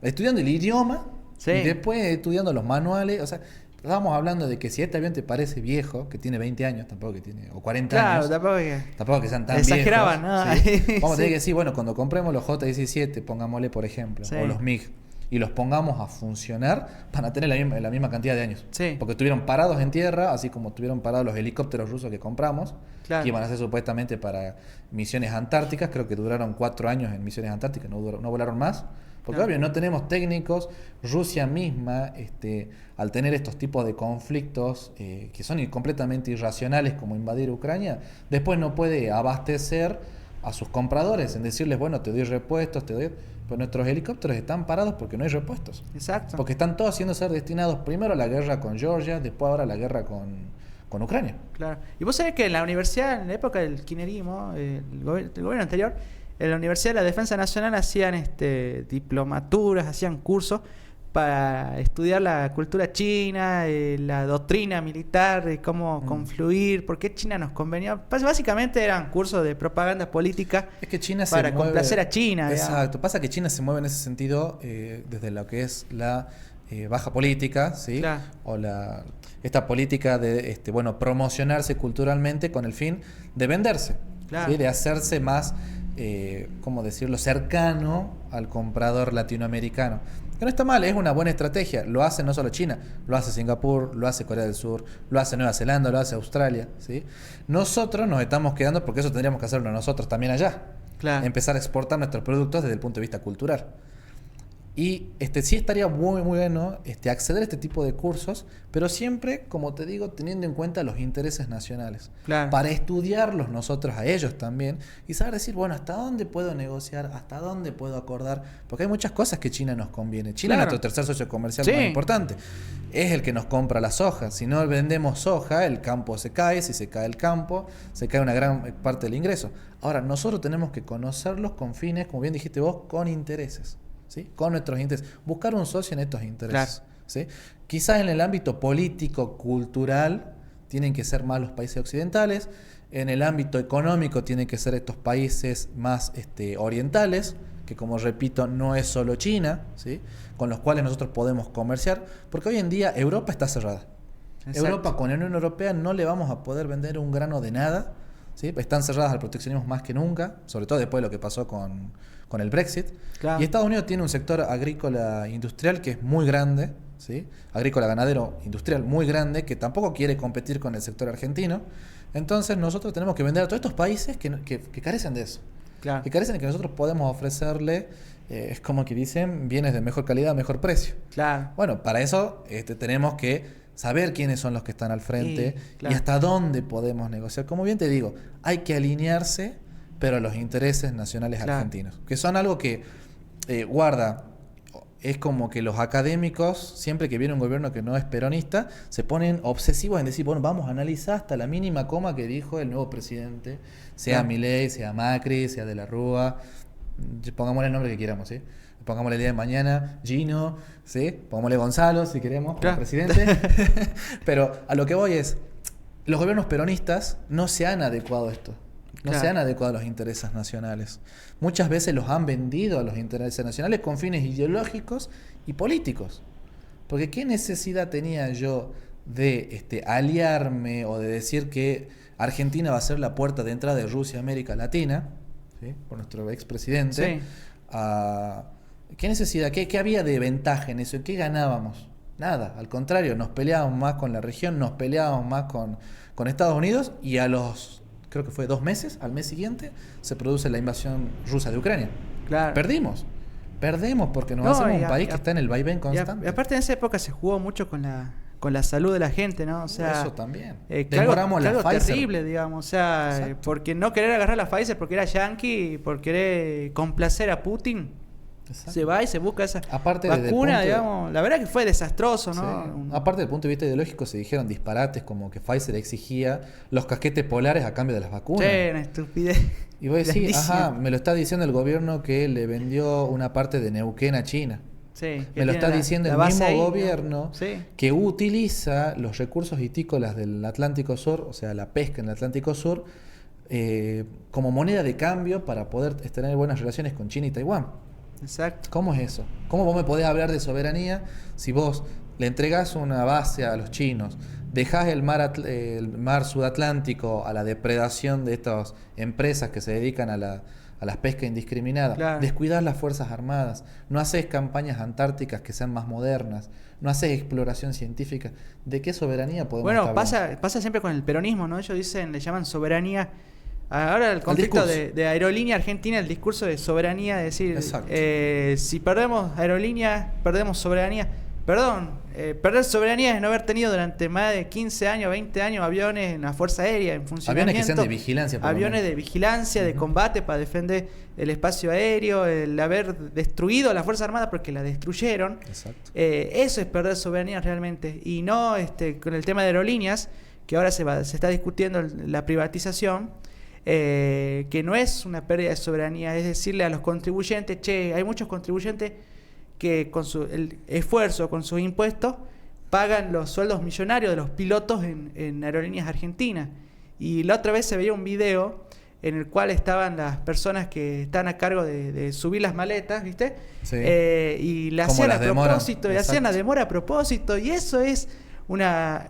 Estudiando el idioma, sí. Y después estudiando los manuales, o sea, estábamos hablando de que si este avión te parece viejo, que tiene 20 años, tampoco que tiene, o 40 años. Tampoco que sean tan exageraban, viejos. ¿no? ¿Sí? Vamos a tener sí. que decir, bueno, cuando compremos los J-17, pongámosle por ejemplo, sí. o los MiG, y los pongamos a funcionar, van a tener la misma cantidad de años. Sí. Porque estuvieron parados en tierra, así como estuvieron parados los helicópteros rusos que compramos, que iban a ser supuestamente para misiones antárticas. Creo que duraron 4 años en misiones antárticas, no volaron más. Porque obvio, no tenemos técnicos. Rusia misma, al tener estos tipos de conflictos que son completamente irracionales, como invadir Ucrania, después no puede abastecer a sus compradores en decirles, bueno, te doy repuestos, pues nuestros helicópteros están parados porque no hay repuestos. Exacto. Porque están todos siendo destinados primero a la guerra con Georgia, después ahora a la guerra con Ucrania. Claro. Y vos sabés que en la universidad, en la época del kirchnerismo, el gobierno anterior, en la Universidad de la Defensa Nacional hacían diplomaturas, hacían cursos para estudiar la cultura china, la doctrina militar, cómo confluir, por qué China nos convenía. Básicamente eran cursos de propaganda política, es que China para complacer a China. Exacto. Digamos. Pasa que China se mueve en ese sentido desde lo que es la baja política, ¿sí? Claro. O esta política de promocionarse culturalmente con el fin de venderse, claro. ¿sí? De hacerse más, ¿cómo decirlo?, cercano al comprador latinoamericano. Que no está mal, es una buena estrategia. Lo hace no solo China, lo hace Singapur, lo hace Corea del Sur, lo hace Nueva Zelanda, lo hace Australia, ¿sí? Nosotros nos estamos quedando, porque eso tendríamos que hacerlo nosotros también allá. Claro. Empezar a exportar nuestros productos desde el punto de vista cultural. Y sí estaría muy, muy bueno acceder a este tipo de cursos, pero siempre, como te digo, teniendo en cuenta los intereses nacionales. Claro. Para estudiarlos nosotros a ellos también y saber decir, bueno, ¿hasta dónde puedo negociar? ¿Hasta dónde puedo acordar? Porque hay muchas cosas que China nos conviene. China es nuestro tercer socio comercial más importante. Es el que nos compra la soja. Si no vendemos soja, el campo se cae. Si se cae el campo, se cae una gran parte del ingreso. Ahora, nosotros tenemos que conocerlos con fines, como bien dijiste vos, con intereses. ¿Sí? Con nuestros intereses, buscar un socio en estos intereses. Claro. ¿Sí? Quizás en el ámbito político, cultural, tienen que ser más los países occidentales. En el ámbito económico tienen que ser estos países más orientales, que como repito, no es solo China, ¿sí? Con los cuales nosotros podemos comerciar, porque hoy en día Europa está cerrada. Exacto. Europa con la Unión Europea no le vamos a poder vender un grano de nada, ¿sí? Están cerradas al proteccionismo más que nunca, sobre todo después de lo que pasó con el Brexit. Claro. Y Estados Unidos tiene un sector agrícola industrial que es muy grande, ¿sí? Agrícola ganadero industrial muy grande, que tampoco quiere competir con el sector argentino. Entonces nosotros tenemos que vender a todos estos países que carecen de eso. Claro. Que carecen de que nosotros podemos ofrecerle, es como que dicen, bienes de mejor calidad a mejor precio. Claro. Bueno, para eso tenemos que saber quiénes son los que están al frente claro. y hasta dónde podemos negociar. Como bien te digo, hay que alinearse, pero los intereses nacionales argentinos, que son algo que es como que los académicos, siempre que viene un gobierno que no es peronista, se ponen obsesivos en decir, bueno, vamos a analizar hasta la mínima coma que dijo el nuevo presidente, sea Milei, sea Macri, sea de la Rúa, pongámosle el nombre que quieramos, ¿sí? Pongámosle el día de mañana Gino, ¿sí? Pongámosle Gonzalo si queremos, como presidente. Pero a lo que voy es, los gobiernos peronistas no se han adecuado a esto. No se han adecuado a los intereses nacionales. Muchas veces los han vendido a los intereses nacionales con fines ideológicos y políticos. Porque ¿qué necesidad tenía yo de aliarme o de decir que Argentina va a ser la puerta de entrada de Rusia a América Latina, ¿sí?, por nuestro expresidente? Sí. ¿Qué necesidad? ¿Qué había de ventaja en eso? ¿Qué ganábamos? Nada, al contrario, nos peleábamos más con la región, nos peleábamos más con Estados Unidos, y a los, creo que fue 2 meses, al mes siguiente, se produce la invasión rusa de Ucrania. Claro. Perdimos porque nos hacemos un país que está en el vaivén constante. Y aparte en esa época se jugó mucho con la salud de la gente, ¿no? O sea, eso también. Demoramos algo terrible, digamos. O sea, porque no querer agarrar la Pfizer porque era yankee, por querer complacer a Putin. Exacto. Se va y se busca esa vacuna, digamos. La verdad que fue desastroso, ¿no? Sí. Aparte, del punto de vista ideológico, se dijeron disparates como que Pfizer exigía los casquetes polares a cambio de las vacunas. Sí, una estupidez. Y vos decís, me lo está diciendo el gobierno que le vendió una parte de Neuquén a China. Sí, me lo está diciendo el mismo gobierno que utiliza los recursos vitícolas del Atlántico Sur, o sea, la pesca en el Atlántico Sur, como moneda de cambio para poder tener buenas relaciones con China y Taiwán. Exacto. ¿Cómo es eso? ¿Cómo vos me podés hablar de soberanía si vos le entregás una base a los chinos, dejás el mar sudatlántico a la depredación de estas empresas que se dedican a la pesca indiscriminada, claro, descuidás las fuerzas armadas, no haces campañas antárticas que sean más modernas, no haces exploración científica? ¿De qué soberanía podemos hablar? Bueno, pasa siempre con el peronismo, ¿no? Ellos le llaman soberanía. Ahora el concepto de Aerolínea Argentina, el discurso de soberanía, de decir, si perdemos aerolínea, perdemos soberanía. Perder soberanía es no haber tenido durante más de 15 años, 20 años aviones en la Fuerza Aérea en funcionamiento. Aviones que sean de vigilancia. Aviones de vigilancia, de combate para defender el espacio aéreo, el haber destruido a la Fuerza Armada porque la destruyeron. Exacto. Eso es perder soberanía realmente. Y no con el tema de aerolíneas, que ahora se está discutiendo la privatización, que no es una pérdida de soberanía, es decirle a los contribuyentes, hay muchos contribuyentes que con el esfuerzo, con sus impuestos, pagan los sueldos millonarios de los pilotos en aerolíneas argentinas. Y la otra vez se veía un video en el cual estaban las personas que están a cargo de subir las maletas, ¿viste? Sí. Y la hacían a propósito, y hacían la demora a propósito, y eso es una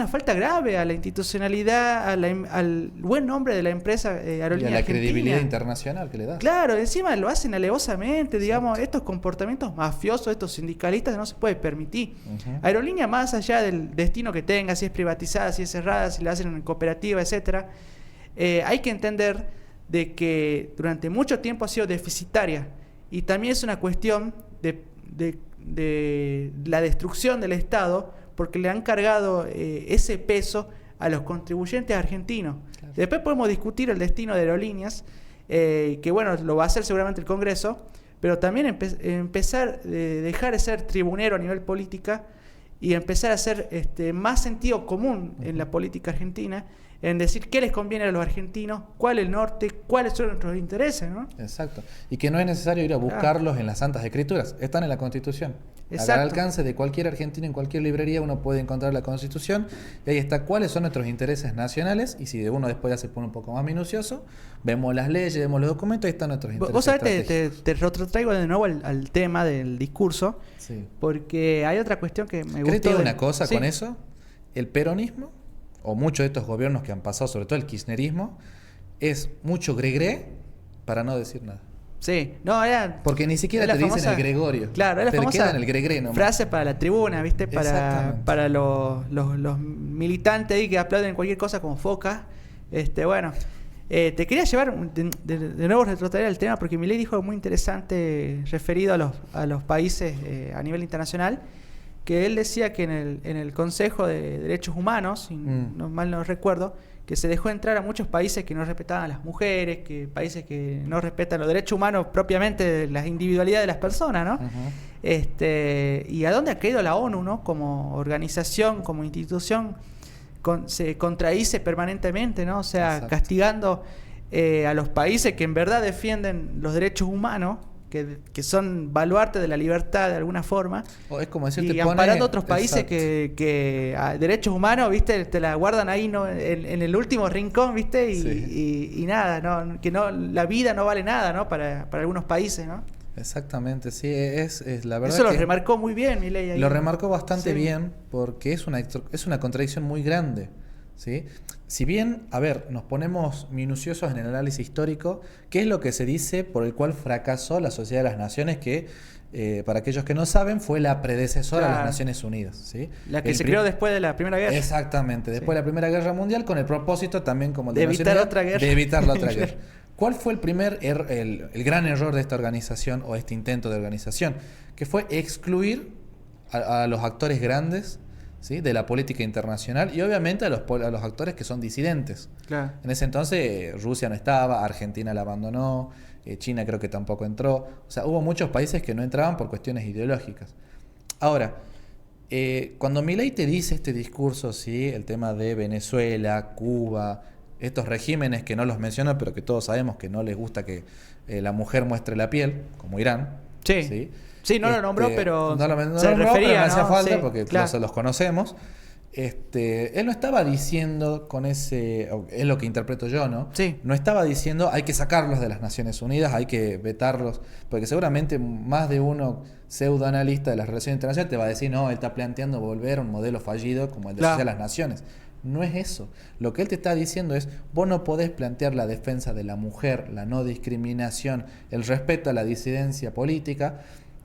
falta grave a la institucionalidad, al buen nombre de la empresa aerolínea y a la argentina. Credibilidad internacional que le da. Claro, encima lo hacen alevosamente, digamos, estos comportamientos mafiosos, estos sindicalistas, no se puede permitir. Aerolínea, más allá del destino que tenga, si es privatizada, si es cerrada, si la hacen en cooperativa, etcétera, hay que entender de que durante mucho tiempo ha sido deficitaria, y también es una cuestión de la destrucción del Estado, porque le han cargado ese peso a los contribuyentes argentinos. Claro. Después podemos discutir el destino de aerolíneas, que bueno, lo va a hacer seguramente el Congreso, pero también empezar, dejar de ser tribunero a nivel política y empezar a hacer más sentido común en la política argentina, en decir qué les conviene a los argentinos, cuál es el norte, cuáles son nuestros intereses, ¿no? Exacto. Y que no es necesario ir a buscarlos en las Santas Escrituras, están en la Constitución. Exacto. Al alcance de cualquier argentino, en cualquier librería uno puede encontrar la Constitución, y ahí está cuáles son nuestros intereses nacionales, y si uno después ya se pone un poco más minucioso, vemos las leyes, vemos los documentos, ahí están nuestros intereses. Vos sabés, te retrotraigo de nuevo al tema del discurso, sí, porque hay otra cuestión que me gustó. ¿Crees una cosa con eso? El peronismo, o muchos de estos gobiernos que han pasado, sobre todo el kirchnerismo, es mucho gregre para no decir nada. Sí, porque ni siquiera te dicen el gregorio. Claro, es la famosa en el gregre nomás. Frase para la tribuna, ¿viste? Para los militantes ahí que aplauden cualquier cosa como foca. Te quería llevar de nuevo retrotraer el tema, porque Milei dijo algo muy interesante referido a los países a nivel internacional, que él decía que en el Consejo de Derechos Humanos, mal no recuerdo, que se dejó entrar a muchos países que no respetaban a las mujeres, que países que no respetan los derechos humanos propiamente de las individualidades de las personas, ¿no? Y a dónde ha caído la ONU, ¿no? Como organización, como institución, se contradice permanentemente, ¿no? O sea, exacto, castigando a los países que en verdad defienden los derechos humanos, que son baluarte de la libertad de alguna forma. O es como decir, y te amparando otros países exacto, que derechos humanos, ¿viste? Te la guardan ahí, ¿no? en el último rincón, ¿viste? Y nada, ¿no? Que no, la vida no vale nada, ¿no? Para algunos países, ¿no? Exactamente, sí, es la verdad. Eso lo que remarcó muy bien Milei ahí. lo remarcó bastante Sí. bien porque es una contradicción muy grande, ¿sí? Si bien, a ver, nos ponemos minuciosos en el análisis histórico, ¿qué es lo que se dice por el cual fracasó la Sociedad de las Naciones? Que, para aquellos que no saben, fue la predecesora a las Naciones Unidas, ¿sí? La que se creó después de la Primera Guerra. Exactamente, después de la Primera Guerra Mundial, con el propósito también, como el de Naciones evitar Unidas, otra guerra. de evitar la otra guerra. ¿Cuál fue el primer el gran error de esta organización o este intento de organización? Que fue excluir a los actores grandes, ¿sí? De la política internacional y obviamente a los actores que son disidentes. Claro. En ese entonces Rusia no estaba, Argentina la abandonó, China creo que tampoco entró. O sea, hubo muchos países que no entraban por cuestiones ideológicas. Ahora, cuando Milei te dice este discurso, ¿sí? El tema de Venezuela, Cuba, estos regímenes que no los menciono, pero que todos sabemos que no les gusta que la mujer muestre la piel, como Irán. Sí. ¿Sí? Sí, no lo nombró, pero no lo se nombró, refería, pero no hacía ¿no? falta Sí, porque claro. los conocemos. Él no estaba diciendo con ese, es lo que interpreto yo, ¿no? Sí. No estaba diciendo hay que sacarlos de las Naciones Unidas, hay que vetarlos, porque seguramente más de uno pseudoanalista de las relaciones internacionales te va a decir, no, él está planteando volver a un modelo fallido como el de Claro. las naciones. No es eso. Lo que él te está diciendo es, vos no podés plantear la defensa de la mujer, la no discriminación, el respeto a la disidencia política,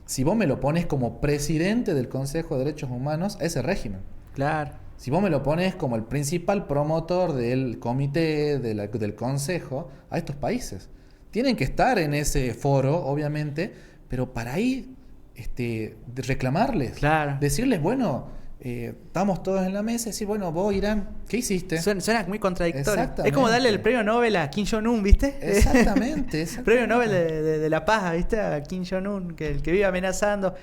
si vos me lo pones como presidente del Consejo de Derechos Humanos a ese régimen. Claro. Si vos me lo pones como el principal promotor del comité, del consejo, a estos países. Tienen que estar en ese foro, obviamente, pero para ahí reclamarles. Claro. Decirles, bueno, estamos todos en la mesa y decir, bueno, vos, Irán, ¿qué hiciste? Suena muy contradictorio. Exactamente. Es como darle el premio Nobel a Kim Jong-un, ¿viste? Exactamente. Premio Nobel de la paz, ¿viste? A Kim Jong-un, que el que vive amenazando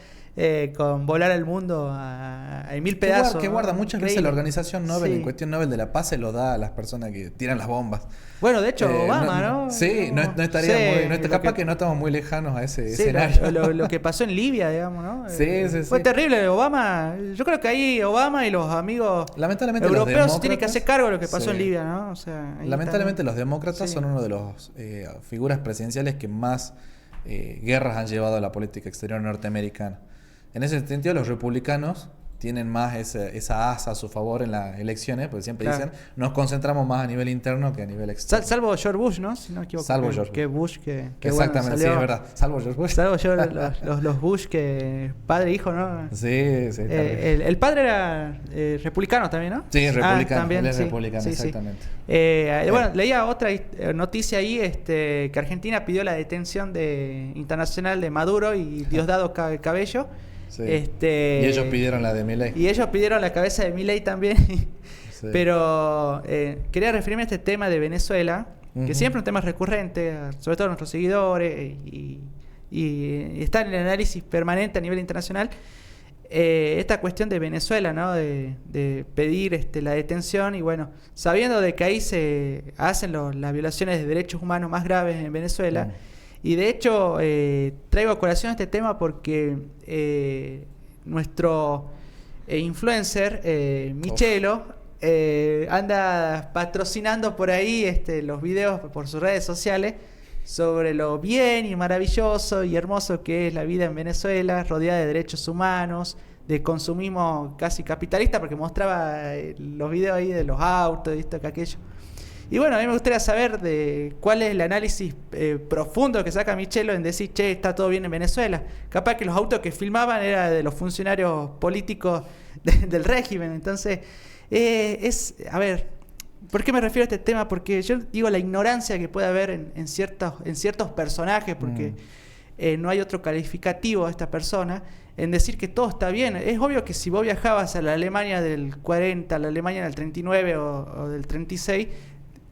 con volar al mundo en mil pedazos. Que guarda muchas veces la organización Nobel, sí. En cuestión Nobel de la Paz, se lo da a las personas que tiran las bombas. Bueno, de hecho, Obama, ¿no? Sí, no estaría muy... capaz que no estamos muy lejanos a ese escenario. Lo que pasó en Libia, digamos, ¿no? Sí. Fue terrible. Obama, yo creo que ahí Obama y los amigos lamentablemente europeos se tienen que hacer cargo de lo que pasó en Libia, ¿no? O sea, lamentablemente los demócratas son uno de los figuras presidenciales que más guerras han llevado a la política exterior norteamericana. En ese sentido, los republicanos tienen más esa asa a su favor en las elecciones, porque siempre dicen, nos concentramos más a nivel interno que a nivel externo. Salvo George Bush, ¿no? Si no me equivoco. Salvo George que Bush, que exactamente, bueno, sí, es verdad. Salvo George Bush. Salvo los Bush, que padre e hijo, ¿no? Sí. El padre era republicano también, ¿no? Sí, republicano. También, él es sí, republicano, sí, exactamente. Bueno, leía otra noticia ahí, que Argentina pidió la detención internacional de Maduro y Diosdado Cabello. Sí. Y ellos pidieron la de Milei. Y ellos pidieron la cabeza de Milei también. Sí. Pero quería referirme a este tema de Venezuela, que siempre es un tema recurrente, sobre todo a nuestros seguidores, y está en el análisis permanente a nivel internacional. Esta cuestión de Venezuela, ¿no? De pedir la detención, y bueno, sabiendo de que ahí se hacen las violaciones de derechos humanos más graves en Venezuela. Y de hecho, traigo a colación este tema porque nuestro influencer, Michelo, anda patrocinando por ahí los videos por sus redes sociales sobre lo bien y maravilloso y hermoso que es la vida en Venezuela, rodeada de derechos humanos, de consumismo casi capitalista, porque mostraba los videos ahí de los autos, esto que aquello. Y bueno, a mí me gustaría saber de cuál es el análisis profundo que saca Michelo en decir, che, está todo bien en Venezuela. Capaz que los autos que filmaban eran de los funcionarios políticos del régimen. Entonces, a ver, ¿por qué me refiero a este tema? Porque yo digo la ignorancia que puede haber en ciertos personajes, porque no hay otro calificativo a esta persona, en decir que todo está bien. Es obvio que si vos viajabas a la Alemania del 40, a la Alemania del 39 o del 36...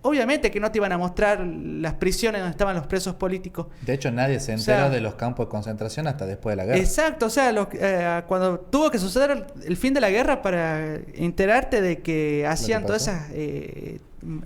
obviamente que no te iban a mostrar las prisiones donde estaban los presos políticos. De hecho, nadie se enteró de los campos de concentración hasta después de la guerra. Exacto, o sea, cuando tuvo que suceder el fin de la guerra para enterarte de que hacían todas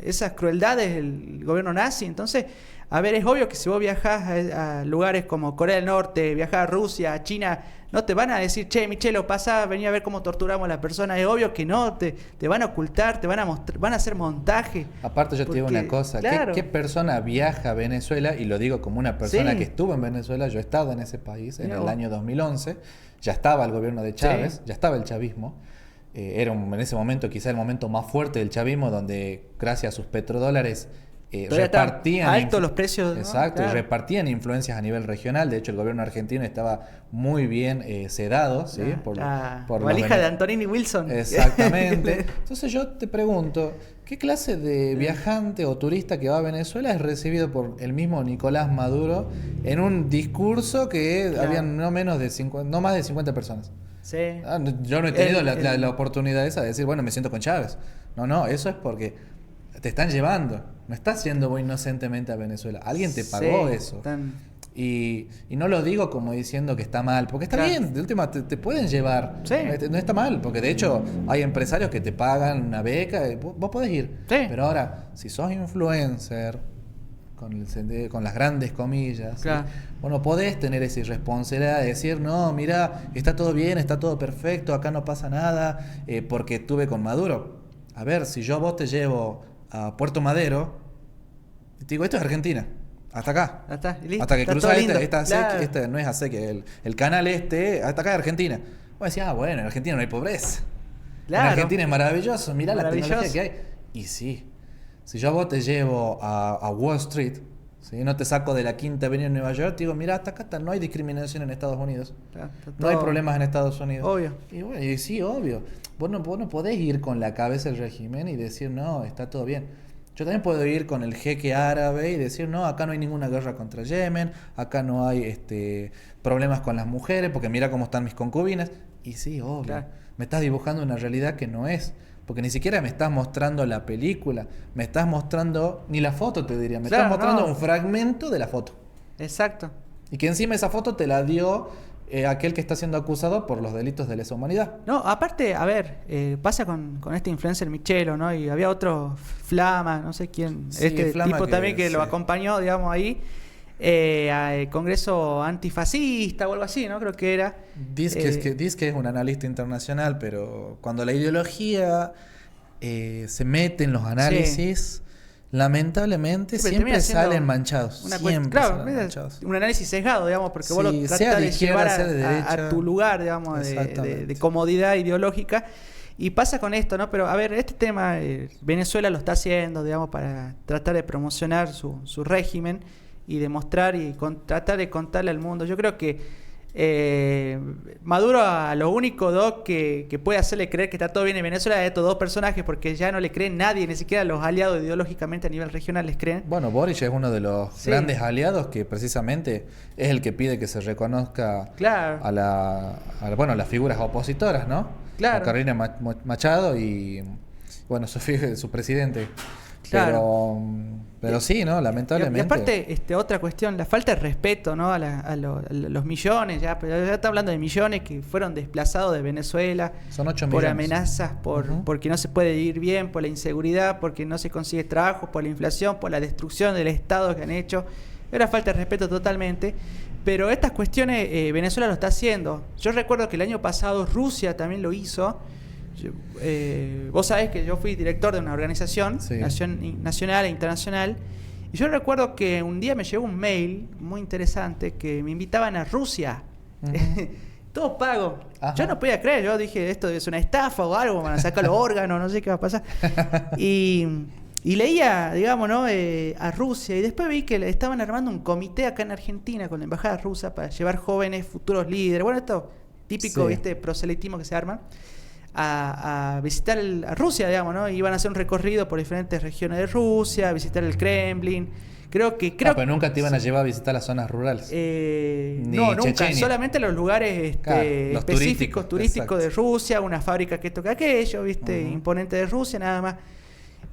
esas crueldades el gobierno nazi. Entonces, A ver, es obvio que si vos viajás a lugares como Corea del Norte, viajás a Rusia, a China, no te van a decir, che, Michelo, pasá, vení a ver cómo torturamos a las personas. Es obvio que no, te van a ocultar, te van a mostrar, van a hacer montaje. Aparte yo te digo una cosa, claro. ¿qué persona viaja a Venezuela? Y lo digo como una persona que estuvo en Venezuela, yo he estado en ese país en el año 2011, ya estaba el gobierno de Chávez, ya estaba el chavismo. Era en ese momento quizá el momento más fuerte del chavismo, donde gracias a sus petrodólares repartían altos los precios, ¿no? Exacto, claro. Y repartían influencias a nivel regional. De hecho, el gobierno argentino estaba muy bien sedado, ¿sí? Por valija de Antonini Wilson. Exactamente. Entonces yo te pregunto, ¿qué clase de viajante o turista que va a Venezuela es recibido por el mismo Nicolás Maduro en un discurso que habían no más de 50 personas? Sí. Yo no he tenido la oportunidad esa de decir, bueno, me siento con Chávez. No, eso es porque te están llevando. No estás yendo vos inocentemente a Venezuela. Alguien te pagó eso. Y no lo digo como diciendo que está mal, porque está bien, de última te pueden llevar. Sí. No está mal, porque de hecho hay empresarios que te pagan una beca, vos podés ir. Sí. Pero ahora, si sos influencer, con las grandes comillas, claro, ¿sí? Bueno, podés tener esa irresponsabilidad de decir, no, mira, está todo bien, está todo perfecto, acá no pasa nada, porque estuve con Maduro. A ver, si yo vos te llevo a Puerto Madero, te digo, esto es Argentina, hasta acá. Hasta que cruzás este no es ASEC, el canal hasta acá es Argentina. Vos decís, bueno, en Argentina no hay pobreza. Claro. En Argentina es maravilloso, mirá la tecnología que hay. Y sí, si yo a vos te llevo a Wall Street, ¿sí? No te saco de la Quinta Avenida en Nueva York, te digo, mira, hasta acá no hay discriminación en Estados Unidos. No hay problemas en Estados Unidos. Obvio. Y bueno, y sí, obvio. Vos no podés ir con la cabeza del régimen y decir, no, está todo bien. Yo también puedo ir con el jeque árabe y decir, no, acá no hay ninguna guerra contra Yemen, acá no hay problemas con las mujeres, porque mira cómo están mis concubinas. Y sí, obvio. Claro. Me estás dibujando una realidad que no es. Porque ni siquiera me estás mostrando la película, me estás mostrando, ni la foto te diría, me estás mostrando un fragmento de la foto. Exacto. Y que encima esa foto te la dio aquel que está siendo acusado por los delitos de lesa humanidad. No, aparte, a ver, pasa con este influencer Michelo, ¿no? Y había otro Flama, no sé quién, sí, Flama tipo también que lo acompañó, digamos, ahí. Al Congreso Antifascista o algo así, ¿no? Creo que era. Dice que es un analista internacional, pero cuando la ideología se mete en los análisis, lamentablemente siempre salen manchados. Un análisis sesgado, digamos, porque vos lo tratás de llevar a tu lugar, digamos, de comodidad ideológica. Y pasa con esto, ¿no? Pero, a ver, este tema, Venezuela lo está haciendo, digamos, para tratar de promocionar su régimen y demostrar y tratar de contarle al mundo. Yo creo que Maduro a lo único que puede hacerle creer que está todo bien en Venezuela es a estos dos personajes, porque ya no le creen nadie, ni siquiera los aliados ideológicamente a nivel regional les creen. Bueno, Boric es uno de los grandes aliados que precisamente es el que pide que se reconozca a las figuras opositoras, ¿no? Claro. A Carolina Machado y, bueno, su presidente. Claro. Pero sí, ¿no? Lamentablemente. Y aparte, otra cuestión, la falta de respeto, ¿no? a los millones, ya está hablando de millones que fueron desplazados de Venezuela. Son 8 por millones. Amenazas, porque no se puede vivir bien, por la inseguridad, porque no se consigue trabajo, por la inflación, por la destrucción del Estado que han hecho. Era falta de respeto totalmente. Pero estas cuestiones Venezuela lo está haciendo. Yo recuerdo que el año pasado Rusia también lo hizo. Vos sabés que yo fui director de una organización nacional e internacional, y yo recuerdo que un día me llegó un mail muy interesante que me invitaban a Rusia. Todo pago. Ajá. Yo no podía creer, yo dije, esto es una estafa o algo, van a sacar los órganos, no sé qué va a pasar. Y leía, digamos, ¿no? A Rusia, y después vi que estaban armando un comité acá en Argentina con la embajada rusa para llevar jóvenes futuros líderes. Bueno, esto típico, ¿viste? Proselitismo que se arma. A visitar a Rusia, digamos, ¿no? Iban a hacer un recorrido por diferentes regiones de Rusia, a visitar el Kremlin. Creo pero nunca te iban a llevar a visitar las zonas rurales. No, nunca. Chechenia. Solamente los lugares los específicos, turísticos de Rusia, una fábrica que esto que aquello, ¿viste? Imponente de Rusia, nada más.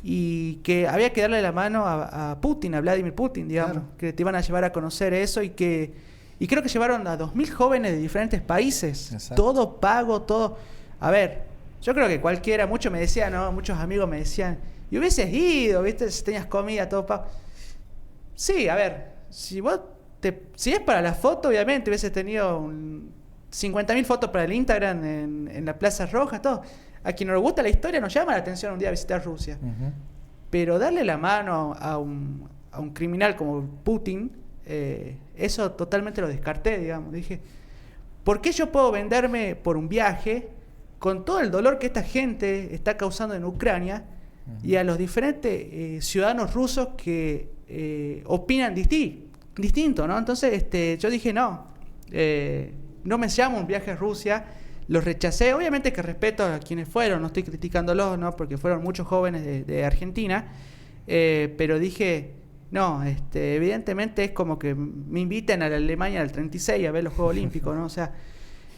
Y que había que darle la mano a Putin, a Vladimir Putin, digamos, que te iban a llevar a conocer eso y creo que llevaron a 2.000 jóvenes de diferentes países. Exacto. Todo pago, todo. A ver, yo creo que cualquiera, muchos me decían, ¿no? Muchos amigos me decían, y hubieses ido, ¿viste? Si tenías comida, todo pago. Sí, a ver, si es para la foto, obviamente hubieses tenido 50.000 fotos para el Instagram en la Plaza Roja, todo. A quien nos gusta la historia nos llama la atención un día visitar Rusia. Ujú. Pero darle la mano a un criminal como Putin, eso totalmente lo descarté, digamos. Dije, ¿por qué yo puedo venderme por un viaje con todo el dolor que esta gente está causando en Ucrania y a los diferentes ciudadanos rusos que opinan distinto, ¿no? Entonces yo dije, no me llamo un viaje a Rusia, los rechacé. Obviamente que respeto a quienes fueron, no estoy criticándolos, ¿no? Porque fueron muchos jóvenes de Argentina, pero dije, no, evidentemente es como que me inviten a la Alemania del 36 a ver los Juegos Olímpicos, ¿no? O sea,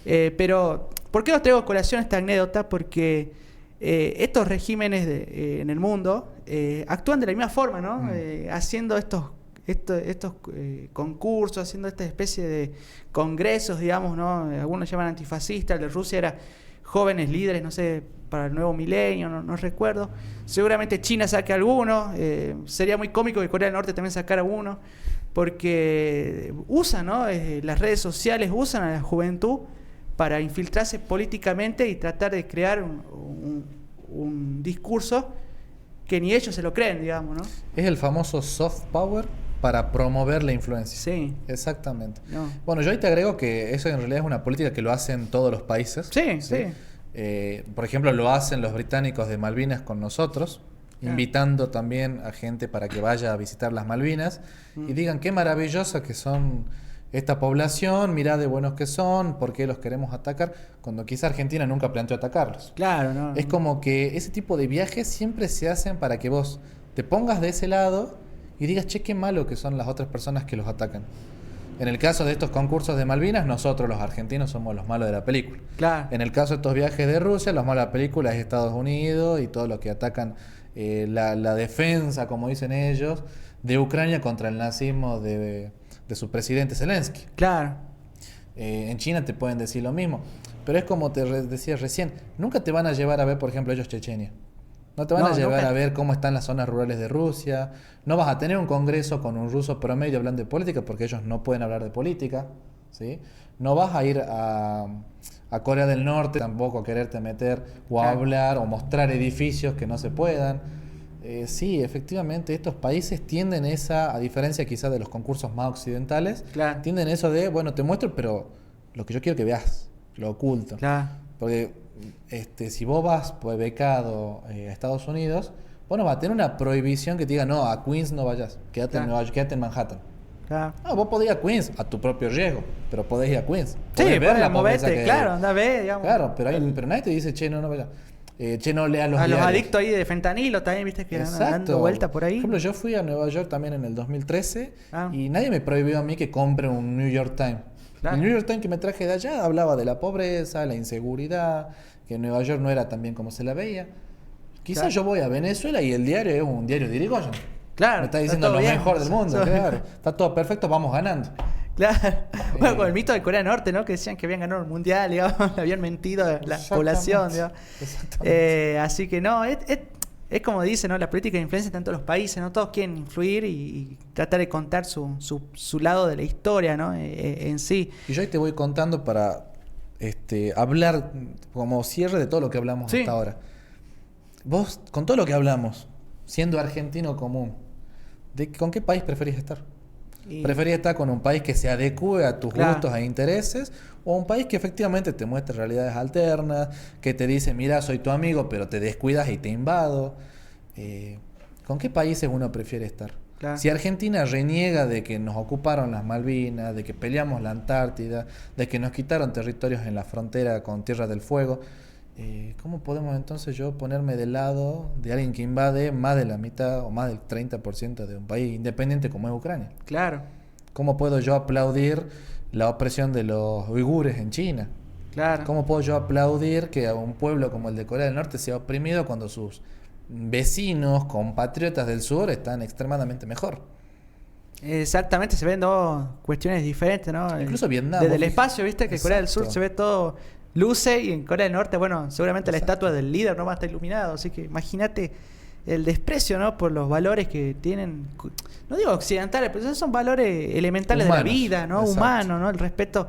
pero ¿por qué os traigo a colación esta anécdota? Porque estos regímenes en el mundo actúan de la misma forma, ¿no? Haciendo estos concursos, haciendo esta especie de congresos, digamos, ¿no? Algunos llaman antifascistas, el de Rusia era jóvenes líderes, no sé, para el nuevo milenio, no recuerdo. Seguramente China saque alguno, sería muy cómico que Corea del Norte también sacara uno, porque usan, ¿no? Las redes sociales, usan a la juventud para infiltrarse políticamente y tratar de crear un discurso que ni ellos se lo creen, digamos, ¿no? Es el famoso soft power para promover la influencia. Sí. Exactamente. No. Bueno, yo ahí te agrego que eso en realidad es una política que lo hacen todos los países. Sí. Por ejemplo, lo hacen los británicos de Malvinas con nosotros, invitando también a gente para que vaya a visitar las Malvinas y digan qué maravillosa que son esta población, mirá de buenos que son, por qué los queremos atacar, cuando quizá Argentina nunca planteó atacarlos. Claro, no. Es como que ese tipo de viajes siempre se hacen para que vos te pongas de ese lado y digas, che, qué malo que son las otras personas que los atacan. En el caso de estos concursos de Malvinas, nosotros los argentinos somos los malos de la película. Claro. En el caso de estos viajes de Rusia, los malos de la película es Estados Unidos y todos los que atacan la defensa, como dicen ellos, de Ucrania contra el nazismo de su presidente Zelensky. Claro. En China te pueden decir lo mismo. Pero es como te decía recién, nunca te van a llevar a ver, por ejemplo, ellos Chechenia. No te van a llevar a ver cómo están las zonas rurales de Rusia. No vas a tener un congreso con un ruso promedio hablando de política porque ellos no pueden hablar de política, ¿sí? No vas a ir a Corea del Norte tampoco a quererte meter o a hablar o mostrar edificios que no se puedan. Sí, efectivamente, estos países tienden a diferencia quizás de los concursos más occidentales, tienden eso de, bueno, te muestro, pero lo que yo quiero que veas, lo oculto. Claro. Porque si vos vas pues, becado a Estados Unidos, vos no vas a tener una prohibición que te diga, no, a Queens no vayas, quédate en Nueva York, quédate en Manhattan. Claro. No, vos podés ir a Queens, a tu propio riesgo, pero podés ir a Queens. Sí, ver la moverte, claro, anda a ver, digamos. Claro, pero nadie te dice, che, no vayas. Che, no leas los diarios. Los adictos ahí de fentanilo también, viste, que andan dando vuelta por ahí. Por ejemplo, yo fui a Nueva York también en el 2013 y nadie me prohibió a mí que compre un New York Times. Claro. El New York Times que me traje de allá hablaba de la pobreza, la inseguridad, que Nueva York no era tan bien como se la veía. Quizás yo voy a Venezuela y el diario es un diario de Irigoyen. Claro. Me está diciendo lo mejor del mundo, claro. Está todo perfecto, vamos ganando. Claro. Bueno, con el mito de Corea del Norte, ¿no? Que decían que habían ganado el mundial, digamos, le habían mentido a la población, digamos. Así que no, es como dice, ¿no? La política de influencia está en todos los países, ¿no? Todos quieren influir y tratar de contar su lado de la historia, ¿no? En sí. Y yo ahí te voy contando para hablar como cierre de todo lo que hablamos hasta ahora. Vos, con todo lo que hablamos, siendo argentino común, ¿con qué país preferís estar? ¿Preferís estar con un país que se adecue a tus gustos e intereses o un país que efectivamente te muestre realidades alternas, que te dice, mira, soy tu amigo, pero te descuidas y te invado? ¿Con qué países uno prefiere estar? Claro. Si Argentina reniega de que nos ocuparon las Malvinas, de que peleamos la Antártida, de que nos quitaron territorios en la frontera con Tierra del Fuego, ¿cómo podemos entonces yo ponerme del lado de alguien que invade más de la mitad o más del 30% de un país independiente como es Ucrania? Claro. ¿Cómo puedo yo aplaudir la opresión de los uigures en China? Claro. ¿Cómo puedo yo aplaudir que a un pueblo como el de Corea del Norte sea oprimido cuando sus vecinos, compatriotas del sur están extremadamente mejor? Exactamente, se ven dos cuestiones diferentes, ¿no? Incluso Vietnam. Desde el espacio, viste que Corea del Sur se ve todo luce y en Corea del Norte, bueno, seguramente la estatua del líder no va a estar iluminado, así que imagínate el desprecio, ¿no? Por los valores que tienen, no digo occidentales, pero esos son valores elementales Humanos, de la vida, ¿no? exacto. Humanos, ¿no? El respeto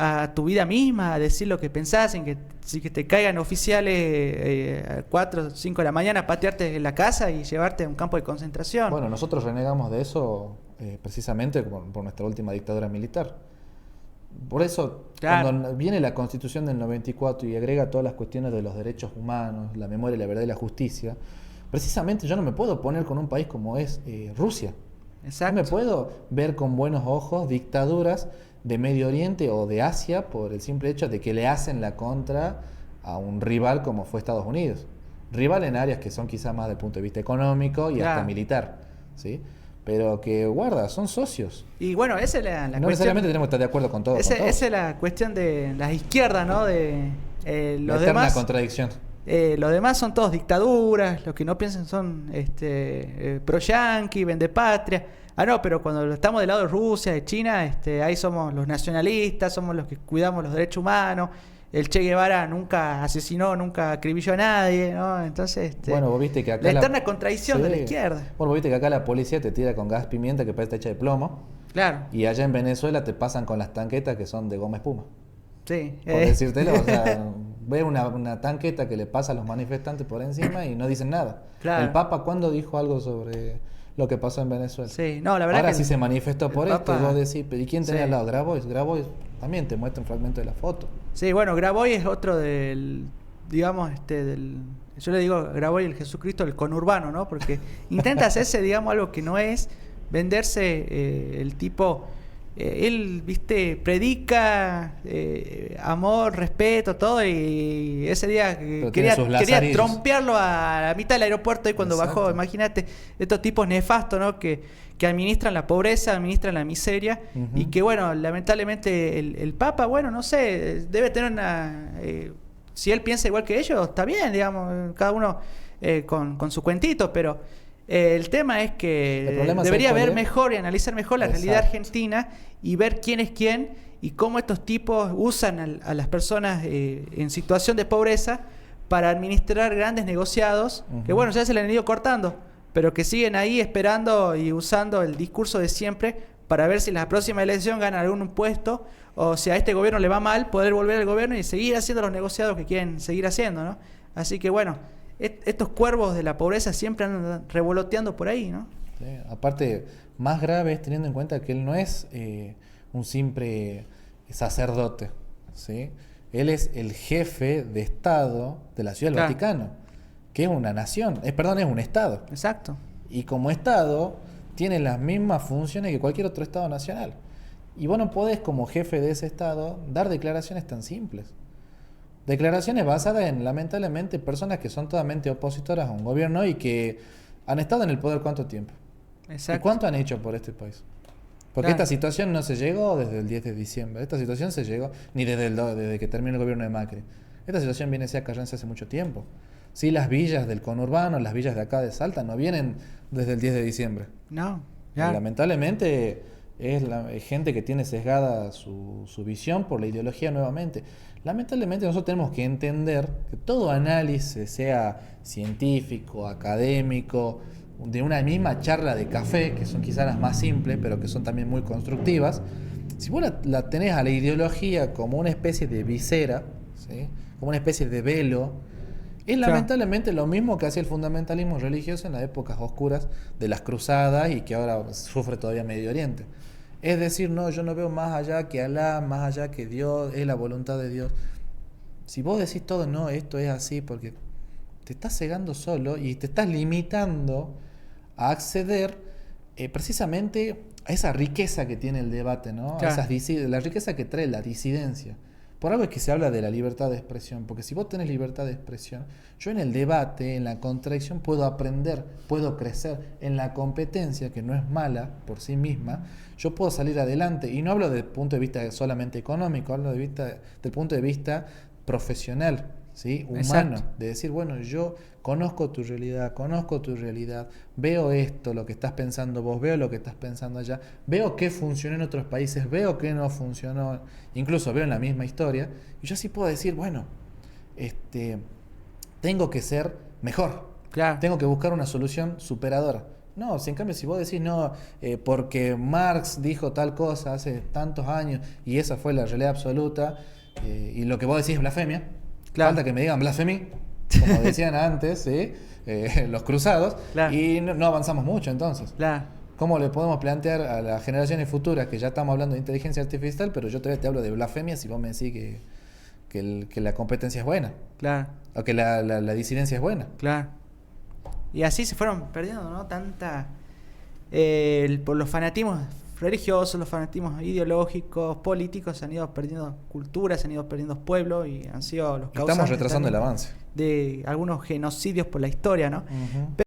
a tu vida misma, a decir lo que pensás, en que si que te caigan oficiales a 4 o 5 de la mañana, patearte en la casa y llevarte a un campo de concentración. Bueno, nosotros renegamos de eso precisamente por nuestra última dictadura militar. Por eso, Claro. cuando viene la Constitución del 94 y agrega todas las cuestiones de los derechos humanos, la memoria, la verdad y la justicia, precisamente yo no me puedo poner con un país como es Rusia. Exacto. No me puedo ver con buenos ojos dictaduras de Medio Oriente o de Asia por el simple hecho de que le hacen la contra a un rival como fue Estados Unidos. Rival en áreas que son quizás más del punto de vista económico y hasta Claro. militar, ¿sí? Pero que guarda, son socios. Y bueno, esa es la No cuestión. necesariamente tenemos que estar de acuerdo con todo. Esa con todos. es la cuestión de las izquierdas, ¿no? De La los eterna demás. contradicción. Los demás son todos dictaduras, los que no piensan son pro-yanqui, vendepatria. Ah, no, pero cuando estamos del lado de Rusia, de China, ahí somos los nacionalistas, somos los que cuidamos los derechos humanos. El Che Guevara nunca asesinó, nunca acribilló a nadie, ¿no? Entonces, Bueno, vos viste que acá la eterna contradicción de la izquierda. Bueno, vos viste que acá la policía te tira con gas pimienta que parece hecha de plomo. Claro, Y allá en Venezuela te pasan con las tanquetas que son de goma espuma. sí. Por decírtelo, o sea, ve una tanqueta que le pasa a los manifestantes por encima y no dicen nada. Claro. ¿El Papa cuándo dijo algo sobre lo que pasó en Venezuela? Sí, no, la verdad Ahora que sí se manifestó por esto, Papa- y vos decís, ¿pero y quién tenía Sí. al lado? Grabois. Grabois también te muestra un fragmento de la foto. Sí, bueno, Graboy es otro del, digamos, yo le digo Graboy el Jesucristo del conurbano, ¿no? Porque intenta hacerse, digamos, algo que no es, venderse el tipo, él, viste, predica amor, respeto, todo, y ese día Pero quería tiene sus lazarillos. trompearlo a la mitad del aeropuerto y cuando Exacto. bajó, imagínate, estos tipos nefastos, ¿no? Que administran la pobreza, administran la miseria, Ujú. y que bueno, lamentablemente el Papa, bueno, no sé, debe tener una... si él piensa igual que ellos, está bien, digamos, cada uno con su cuentito, pero el tema es El que problema, debería ¿sabes cuál ver es? mejor y analizar mejor la realidad Exacto. argentina y ver quién es quién y cómo estos tipos usan a las personas en situación de pobreza para administrar grandes negociados, que Ujú. bueno, ya se le han ido cortando, pero que siguen ahí esperando y usando el discurso de siempre para ver si en la próxima elección ganan algún puesto o si a este gobierno le va mal, poder volver al gobierno y seguir haciendo los negociados que quieren seguir haciendo, ¿no? Así que bueno, estos cuervos de la pobreza siempre andan revoloteando por ahí, ¿no? Sí, aparte, más grave es teniendo en cuenta que él no es un simple sacerdote, ¿sí? Él es el jefe de Estado de la Ciudad del Claro. Vaticano, que es una nación, perdón, es un Estado. Exacto. Y como Estado tiene las mismas funciones que cualquier otro Estado nacional. Y vos no podés, como jefe de ese Estado, dar declaraciones tan simples. Declaraciones basadas en, lamentablemente, personas que son totalmente opositoras a un gobierno y que han estado en el poder ¿cuánto tiempo? Exacto. ¿Y cuánto han hecho por este país? Porque Claro. esta situación no se llegó desde el 10 de diciembre. Esta situación se llegó ni desde que terminó el gobierno de Macri. Esta situación viene a Carranza hace mucho tiempo. Sí, las villas del conurbano, las villas de acá de Salta, no vienen desde el 10 de diciembre. No, Y ya. lamentablemente es gente que tiene sesgada su visión por la ideología nuevamente. Lamentablemente nosotros tenemos que entender que todo análisis, sea científico, académico, de una misma charla de café, que son quizás las más simples, pero que son también muy constructivas, si vos la tenés a la ideología como una especie de visera, ¿sí? Como una especie de velo, es Claro. lamentablemente lo mismo que hacía el fundamentalismo religioso en las épocas oscuras de las cruzadas y que ahora sufre todavía Medio Oriente. Es decir, no, yo no veo más allá que Alá, más allá que Dios, es la voluntad de Dios. Si vos decís todo, no, esto es así, porque te estás cegando solo y te estás limitando a acceder precisamente a esa riqueza que tiene el debate, ¿no? Claro. La riqueza que trae la disidencia. Por algo es que se habla de la libertad de expresión, porque si vos tenés libertad de expresión, yo en el debate, en la contradicción, puedo aprender, puedo crecer. En la competencia, que no es mala por sí misma, yo puedo salir adelante. Y no hablo desde el punto de vista solamente económico, hablo del punto de vista profesional, ¿sí? Humano. Exacto. De decir, bueno, yo conozco tu realidad, veo esto, lo que estás pensando vos, veo lo que estás pensando allá, veo qué funcionó en otros países, veo qué no funcionó, incluso veo en la misma historia, y yo sí puedo decir, bueno, tengo que ser mejor, Claro. Tengo que buscar una solución superadora. No, si en cambio si vos decís no, porque Marx dijo tal cosa hace tantos años y esa fue la realidad absoluta, y lo que vos decís es blasfemia, Claro. falta que me digan blasfemia, como decían antes, ¿sí? Los cruzados, Claro. y no avanzamos mucho entonces. Claro. ¿Cómo le podemos plantear a las generaciones futuras que ya estamos hablando de inteligencia artificial, pero yo todavía te hablo de blasfemia si vos me decís que la competencia es buena? Claro. O que la disidencia es buena. Claro. Y así se fueron perdiendo, ¿no? Por los fanatismos religiosos, los fanatismos ideológicos, políticos, se han ido perdiendo culturas, se han ido perdiendo pueblos y han sido los causantes Estamos retrasando el también avance de algunos genocidios por la historia, ¿no? Uh-huh.